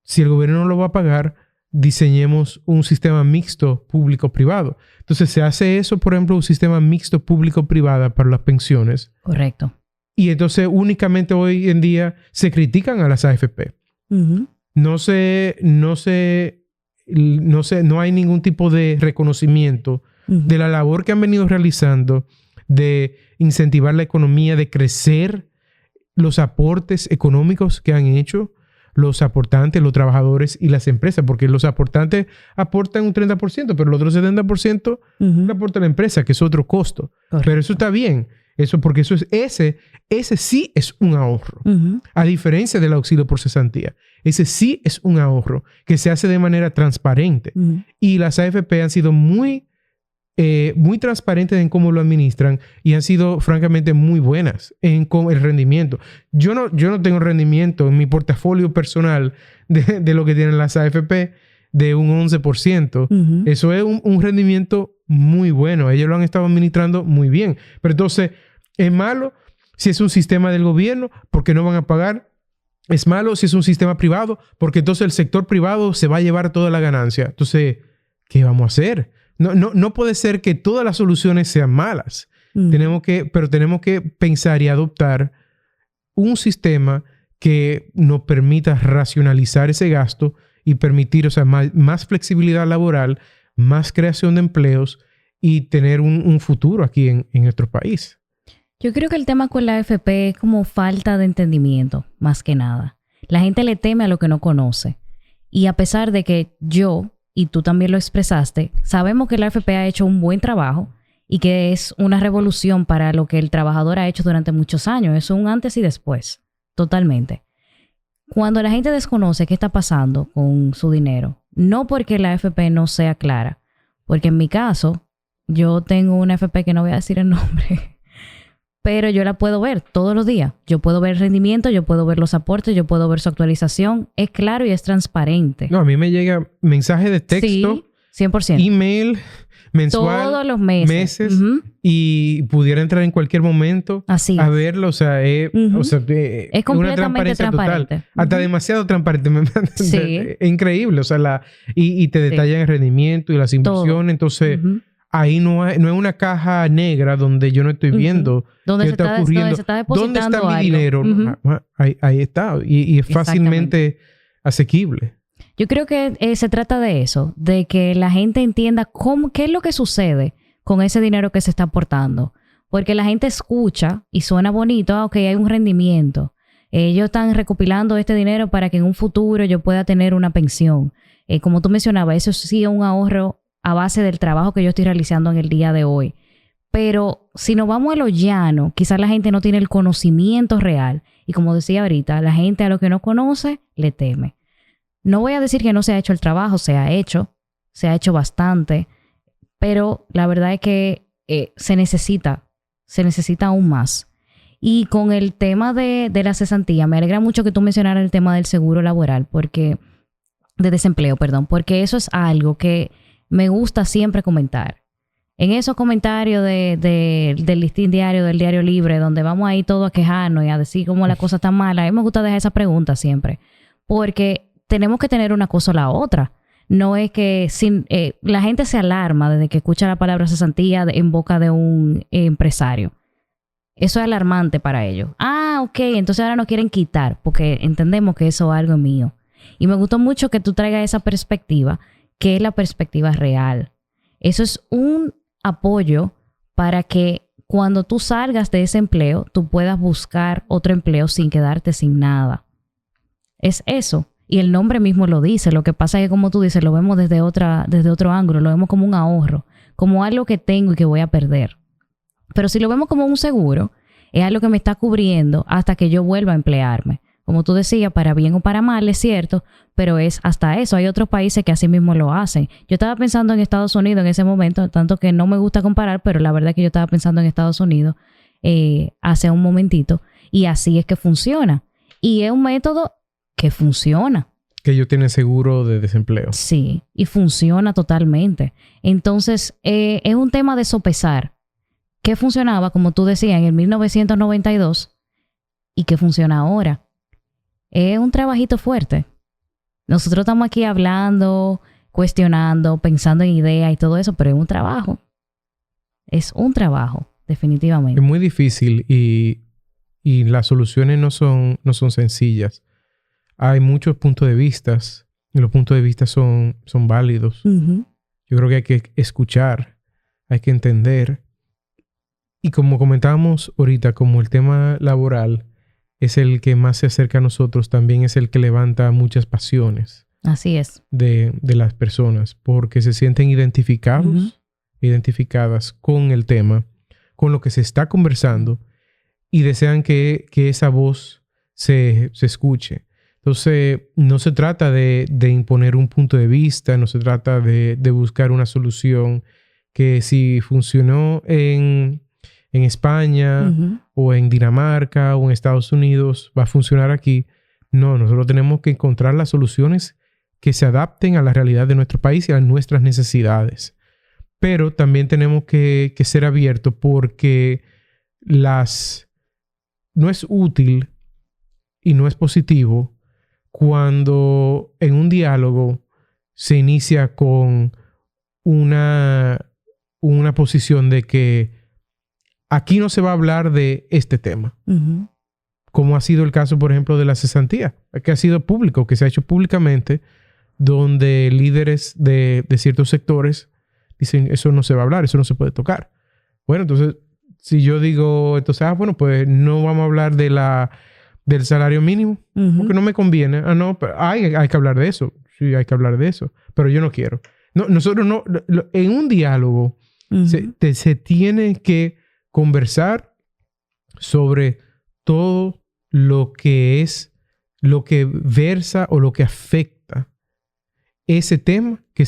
si el gobierno no lo va a pagar, diseñemos un sistema mixto público-privado. Entonces se hace eso, por ejemplo, un sistema mixto público-privado para las pensiones. Correcto. Y entonces únicamente hoy en día se critican a las AFP. No hay ningún tipo de reconocimiento de la labor que han venido realizando de incentivar la economía, de crecer los aportes económicos que han hecho los aportantes, los trabajadores y las empresas, porque los aportantes aportan un 30%, pero el otro 70% lo aporta la empresa, que es otro costo. Correcto. Pero eso está bien, porque ese sí es un ahorro, a diferencia del auxilio por cesantía. Ese sí es un ahorro que se hace de manera transparente. Y las AFP han sido muy transparentes en cómo lo administran y han sido francamente muy buenas en el rendimiento. Yo no tengo rendimiento en mi portafolio personal de lo que tienen las AFP, de un 11%. Eso es un rendimiento muy bueno. Ellos lo han estado administrando muy bien. Pero entonces, ¿es malo si es un sistema del gobierno porque no van a pagar? ¿Es malo si es un sistema privado? Porque entonces el sector privado se va a llevar toda la ganancia. Entonces, ¿qué vamos a hacer? No puede ser que todas las soluciones sean malas. Tenemos que pensar y adoptar un sistema que nos permita racionalizar ese gasto y permitir, más flexibilidad laboral, más creación de empleos y tener un futuro aquí en nuestro país. Yo creo que el tema con la AFP es como falta de entendimiento, más que nada. La gente le teme a lo que no conoce. Y a pesar de que yo, y tú también lo expresaste, sabemos que la AFP ha hecho un buen trabajo y que es una revolución para lo que el trabajador ha hecho durante muchos años. Eso es un antes y después, totalmente. Cuando la gente desconoce qué está pasando con su dinero, no porque la AFP no sea clara, porque en mi caso, yo tengo una AFP que no voy a decir el nombre, pero yo la puedo ver todos los días. Yo puedo ver el rendimiento, yo puedo ver los aportes, yo puedo ver su actualización. Es claro y es transparente. No, a mí me llega mensaje de texto, sí, 100%. Email, mensual, todos los meses. Y pudiera entrar en cualquier momento a verlo. Es completamente una transparencia transparente. Total. Hasta demasiado transparente. Sí. Es increíble. Y te detallan el rendimiento y las inversiones. Todo. Entonces, ahí no es una caja negra donde yo no estoy viendo qué está ocurriendo. Donde se está depositando ¿Dónde está mi dinero? Ahí está. Y es fácilmente asequible. Yo creo que se trata de eso, de que la gente entienda qué es lo que sucede con ese dinero que se está aportando. Porque la gente escucha y suena bonito, ok, hay un rendimiento. Ellos están recopilando este dinero para que en un futuro yo pueda tener una pensión. Como tú mencionabas, eso sí es un ahorro a base del trabajo que yo estoy realizando en el día de hoy. Pero si nos vamos a lo llano, quizás la gente no tiene el conocimiento real. Y como decía ahorita, la gente a lo que no conoce le teme. No voy a decir que no se ha hecho el trabajo, se ha hecho bastante, pero la verdad es que se necesita aún más. Y con el tema de la cesantía, me alegra mucho que tú mencionaras el tema del seguro laboral, de desempleo, porque eso es algo que me gusta siempre comentar. En esos comentarios del listín diario, del diario libre, donde vamos ahí todos a quejarnos y a decir cómo la cosa está mala, a mí me gusta dejar esa pregunta siempre, porque tenemos que tener una cosa o la otra. No es que la gente se alarma desde que escucha la palabra cesantía en boca de un empresario. Eso es alarmante para ellos. Ok, entonces ahora nos quieren quitar porque entendemos que eso es algo mío. Y me gustó mucho que tú traigas esa perspectiva, que es la perspectiva real. Eso es un apoyo para que cuando tú salgas de ese empleo, tú puedas buscar otro empleo sin quedarte sin nada. Es eso. Y el nombre mismo lo dice. Lo que pasa es que, como tú dices, lo vemos desde otro ángulo. Lo vemos como un ahorro, como algo que tengo y que voy a perder. Pero si lo vemos como un seguro, es algo que me está cubriendo hasta que yo vuelva a emplearme. Como tú decías, para bien o para mal, es cierto, pero es hasta eso. Hay otros países que así mismo lo hacen. Yo estaba pensando en Estados Unidos en ese momento, tanto que no me gusta comparar, pero la verdad es que yo estaba pensando en Estados Unidos hace un momentito, y así es que funciona. Y es un método que funciona. Que ellos tienen seguro de desempleo. Sí, y funciona totalmente. Entonces, es un tema de sopesar qué funcionaba, como tú decías, en el 1992 y qué funciona ahora. Es un trabajito fuerte. Nosotros estamos aquí hablando, cuestionando, pensando en ideas y todo eso, pero es un trabajo. Es un trabajo, definitivamente. Es muy difícil y las soluciones no son sencillas. Hay muchos puntos de vista y los puntos de vista son válidos. Yo creo que hay que escuchar, hay que entender. Y como comentábamos ahorita, como el tema laboral es el que más se acerca a nosotros, también es el que levanta muchas pasiones. Así es. De las personas, porque se sienten identificados, identificadas con el tema, con lo que se está conversando y desean que esa voz se escuche. Entonces, no se trata de imponer un punto de vista, no se trata de buscar una solución que si funcionó en España o en Dinamarca o en Estados Unidos va a funcionar aquí. No, nosotros tenemos que encontrar las soluciones que se adapten a la realidad de nuestro país y a nuestras necesidades. Pero también tenemos que ser abiertos porque no es útil y no es positivo cuando en un diálogo se inicia con una posición de que aquí no se va a hablar de este tema. Uh-huh. Como ha sido el caso, por ejemplo, de la cesantía, que ha sido público, que se ha hecho públicamente, donde líderes de ciertos sectores dicen, eso no se va a hablar, eso no se puede tocar. Bueno, entonces, si yo digo, entonces, bueno, pues no vamos a hablar del salario mínimo, uh-huh, porque no me conviene. No, pero hay que hablar de eso. Sí, hay que hablar de eso, pero yo no quiero. No, nosotros no, en un diálogo uh-huh, se tiene que conversar sobre todo lo que versa o lo que afecta ese tema que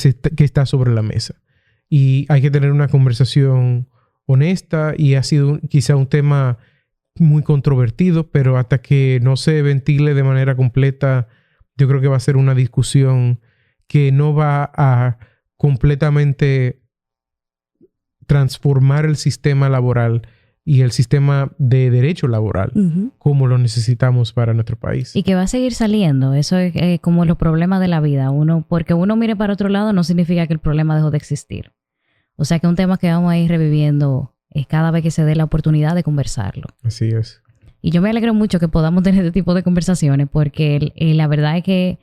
está sobre la mesa. Y hay que tener una conversación honesta y ha sido quizá un tema muy controvertido, pero hasta que no se ventile de manera completa, yo creo que va a ser una discusión que no va a completamente transformar el sistema laboral y el sistema de derecho laboral uh-huh, como lo necesitamos para nuestro país. Y que va a seguir saliendo. Eso es como los problemas de la vida. Porque uno mire para otro lado no significa que el problema dejó de existir. O sea que es un tema que vamos a ir reviviendo cada vez que se dé la oportunidad de conversarlo. Así es. Y yo me alegro mucho que podamos tener este tipo de conversaciones porque la verdad es que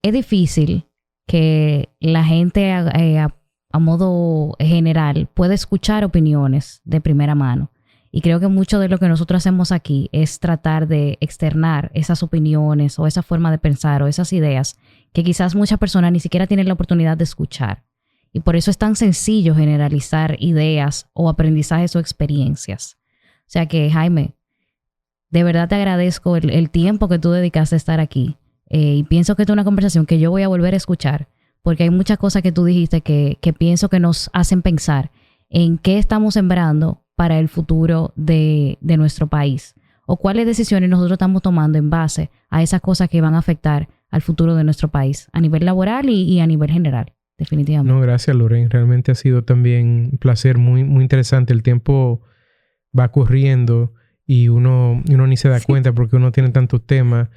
es difícil que la gente a modo general pueda escuchar opiniones de primera mano. Y creo que mucho de lo que nosotros hacemos aquí es tratar de externar esas opiniones o esa forma de pensar o esas ideas que quizás muchas personas ni siquiera tienen la oportunidad de escuchar. Y por eso es tan sencillo generalizar ideas o aprendizajes o experiencias. O sea que, Jaime, de verdad te agradezco el tiempo que tú dedicaste a estar aquí. Y pienso que esta es una conversación que yo voy a volver a escuchar porque hay muchas cosas que tú dijiste que pienso que nos hacen pensar en qué estamos sembrando para el futuro de nuestro país o cuáles decisiones nosotros estamos tomando en base a esas cosas que van a afectar al futuro de nuestro país a nivel laboral y a nivel general, definitivamente. No, gracias, Lorraine. Realmente ha sido también un placer muy, muy interesante. El tiempo va corriendo y uno ni se da cuenta porque uno tiene tantos temas.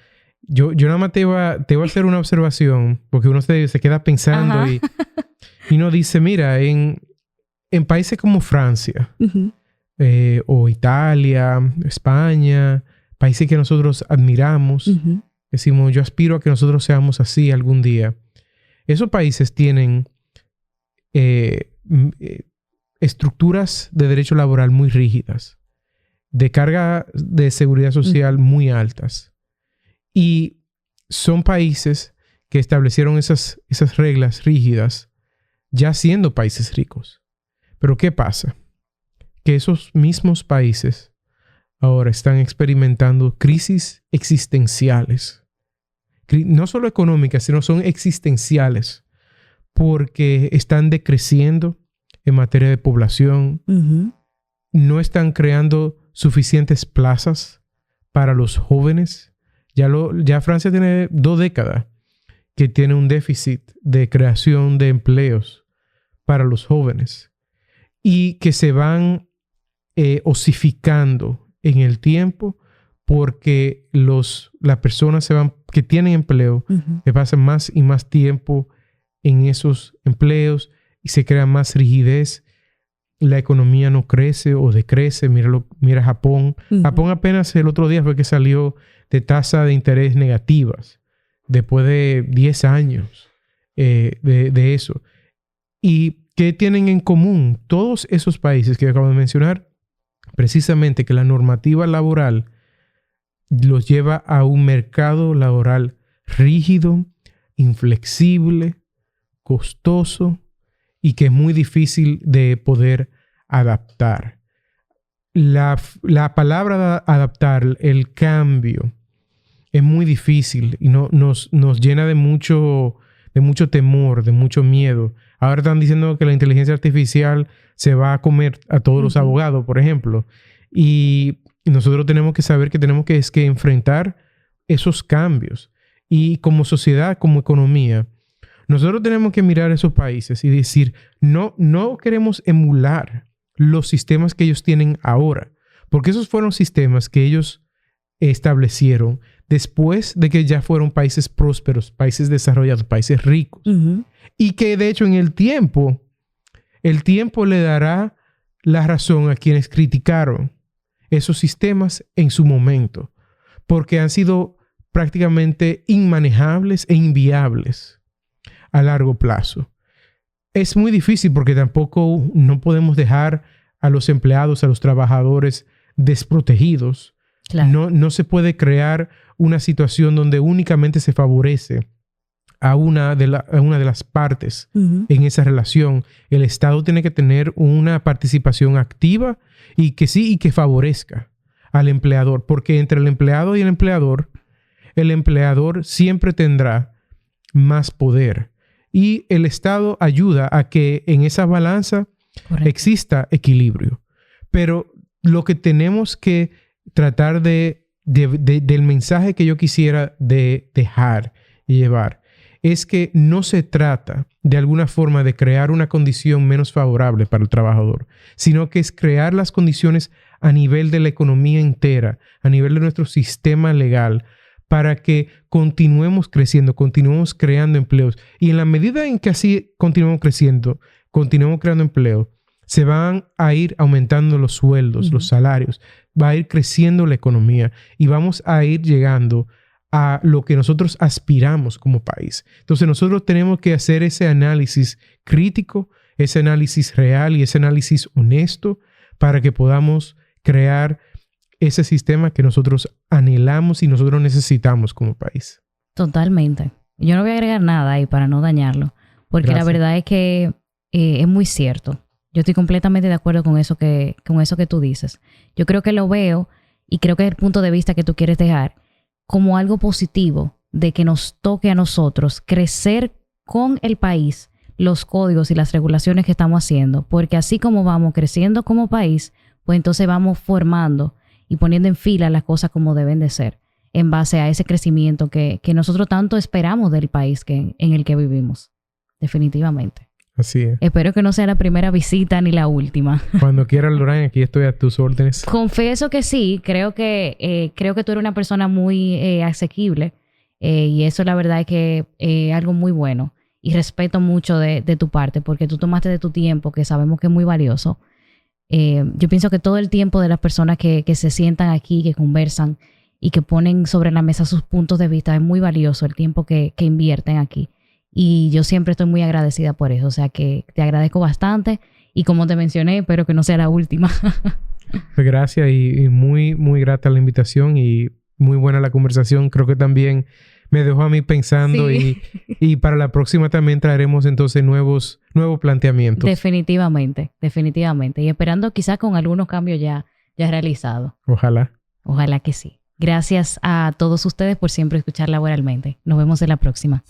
Yo nada más te iba a hacer una observación porque uno se queda pensando y uno dice, mira, en países como Francia uh-huh, o Italia, España, países que nosotros admiramos, uh-huh, decimos, yo aspiro a que nosotros seamos así algún día. Esos países tienen estructuras de derecho laboral muy rígidas, de carga de seguridad social uh-huh, muy altas. Y son países que establecieron esas reglas rígidas ya siendo países ricos. Pero ¿qué pasa? Que esos mismos países ahora están experimentando crisis existenciales. No solo económicas, sino son existenciales. Porque están decreciendo en materia de población. Uh-huh. No están creando suficientes plazas para los jóvenes. Ya Francia tiene 2 décadas que tiene un déficit de creación de empleos para los jóvenes y que se van osificando en el tiempo porque las personas que tienen empleo uh-huh, que pasan más y más tiempo en esos empleos y se crea más rigidez. La economía no crece o decrece. Mira Japón. Uh-huh. Japón apenas el otro día fue que salió de tasa de interés negativas después de 10 años de eso. ¿Y qué tienen en común todos esos países que acabo de mencionar? Precisamente que la normativa laboral los lleva a un mercado laboral rígido, inflexible, costoso y que es muy difícil de poder adaptar. La palabra adaptar, el cambio, es muy difícil y nos llena de mucho temor, de mucho miedo. Ahora están diciendo que la inteligencia artificial se va a comer a todos uh-huh, los abogados, por ejemplo. Y nosotros tenemos que saber que tenemos que enfrentar esos cambios. Y como sociedad, como economía, Nosotros tenemos que mirar a esos países y decir, no queremos emular los sistemas que ellos tienen ahora, porque esos fueron sistemas que ellos establecieron después de que ya fueron países prósperos, países desarrollados, países ricos. Uh-huh. Y que de hecho en el tiempo le dará la razón a quienes criticaron esos sistemas en su momento, porque han sido prácticamente inmanejables e inviables a largo plazo. Es muy difícil porque tampoco no podemos dejar a los empleados, a los trabajadores desprotegidos. Claro. No se puede crear una situación donde únicamente se favorece a una de las partes uh-huh. en esa relación. El Estado tiene que tener una participación activa y que favorezca al empleador, porque entre el empleado y el empleador siempre tendrá más poder. Y el Estado ayuda a que en esa balanza Correcto. Exista equilibrio. Pero lo que tenemos que tratar del mensaje que yo quisiera dejar y llevar es que no se trata de alguna forma de crear una condición menos favorable para el trabajador, sino que es crear las condiciones a nivel de la economía entera, a nivel de nuestro sistema legal, para que continuemos creciendo, continuemos creando empleos. Y en la medida en que así continuemos creciendo, continuemos creando empleo, se van a ir aumentando los sueldos, uh-huh. los salarios, va a ir creciendo la economía y vamos a ir llegando a lo que nosotros aspiramos como país. Entonces nosotros tenemos que hacer ese análisis crítico, ese análisis real y ese análisis honesto para que podamos crear ese sistema que nosotros anhelamos y nosotros necesitamos como país. Totalmente. Yo no voy a agregar nada ahí para no dañarlo, porque Gracias. La verdad es que es muy cierto. Yo estoy completamente de acuerdo con eso que tú dices. Yo creo que lo veo y creo que es el punto de vista que tú quieres dejar como algo positivo de que nos toque a nosotros crecer con el país, los códigos y las regulaciones que estamos haciendo, porque así como vamos creciendo como país, pues entonces vamos formando y poniendo en fila las cosas como deben de ser, en base a ese crecimiento que nosotros tanto esperamos del país en el que vivimos. Definitivamente. Así es. Espero que no sea la primera visita ni la última. Cuando quieras, Lorraine, aquí estoy a tus órdenes. Confieso que sí. Creo que tú eres una persona muy asequible y eso la verdad es que es algo muy bueno. Y respeto mucho de tu parte porque tú tomaste de tu tiempo, que sabemos que es muy valioso. Yo pienso que todo el tiempo de las personas que se sientan aquí, que conversan y que ponen sobre la mesa sus puntos de vista es muy valioso el tiempo que invierten aquí. Y yo siempre estoy muy agradecida por eso. O sea que te agradezco bastante. Y como te mencioné, espero que no sea la última. Pues gracias y muy, muy grata la invitación y muy buena la conversación. Creo que también me dejó a mí pensando sí. y para la próxima también traeremos entonces nuevos planteamientos. Definitivamente. Y esperando quizás con algunos cambios ya realizados. Ojalá. Ojalá que sí. Gracias a todos ustedes por siempre escuchar Laboralmente. Nos vemos en la próxima.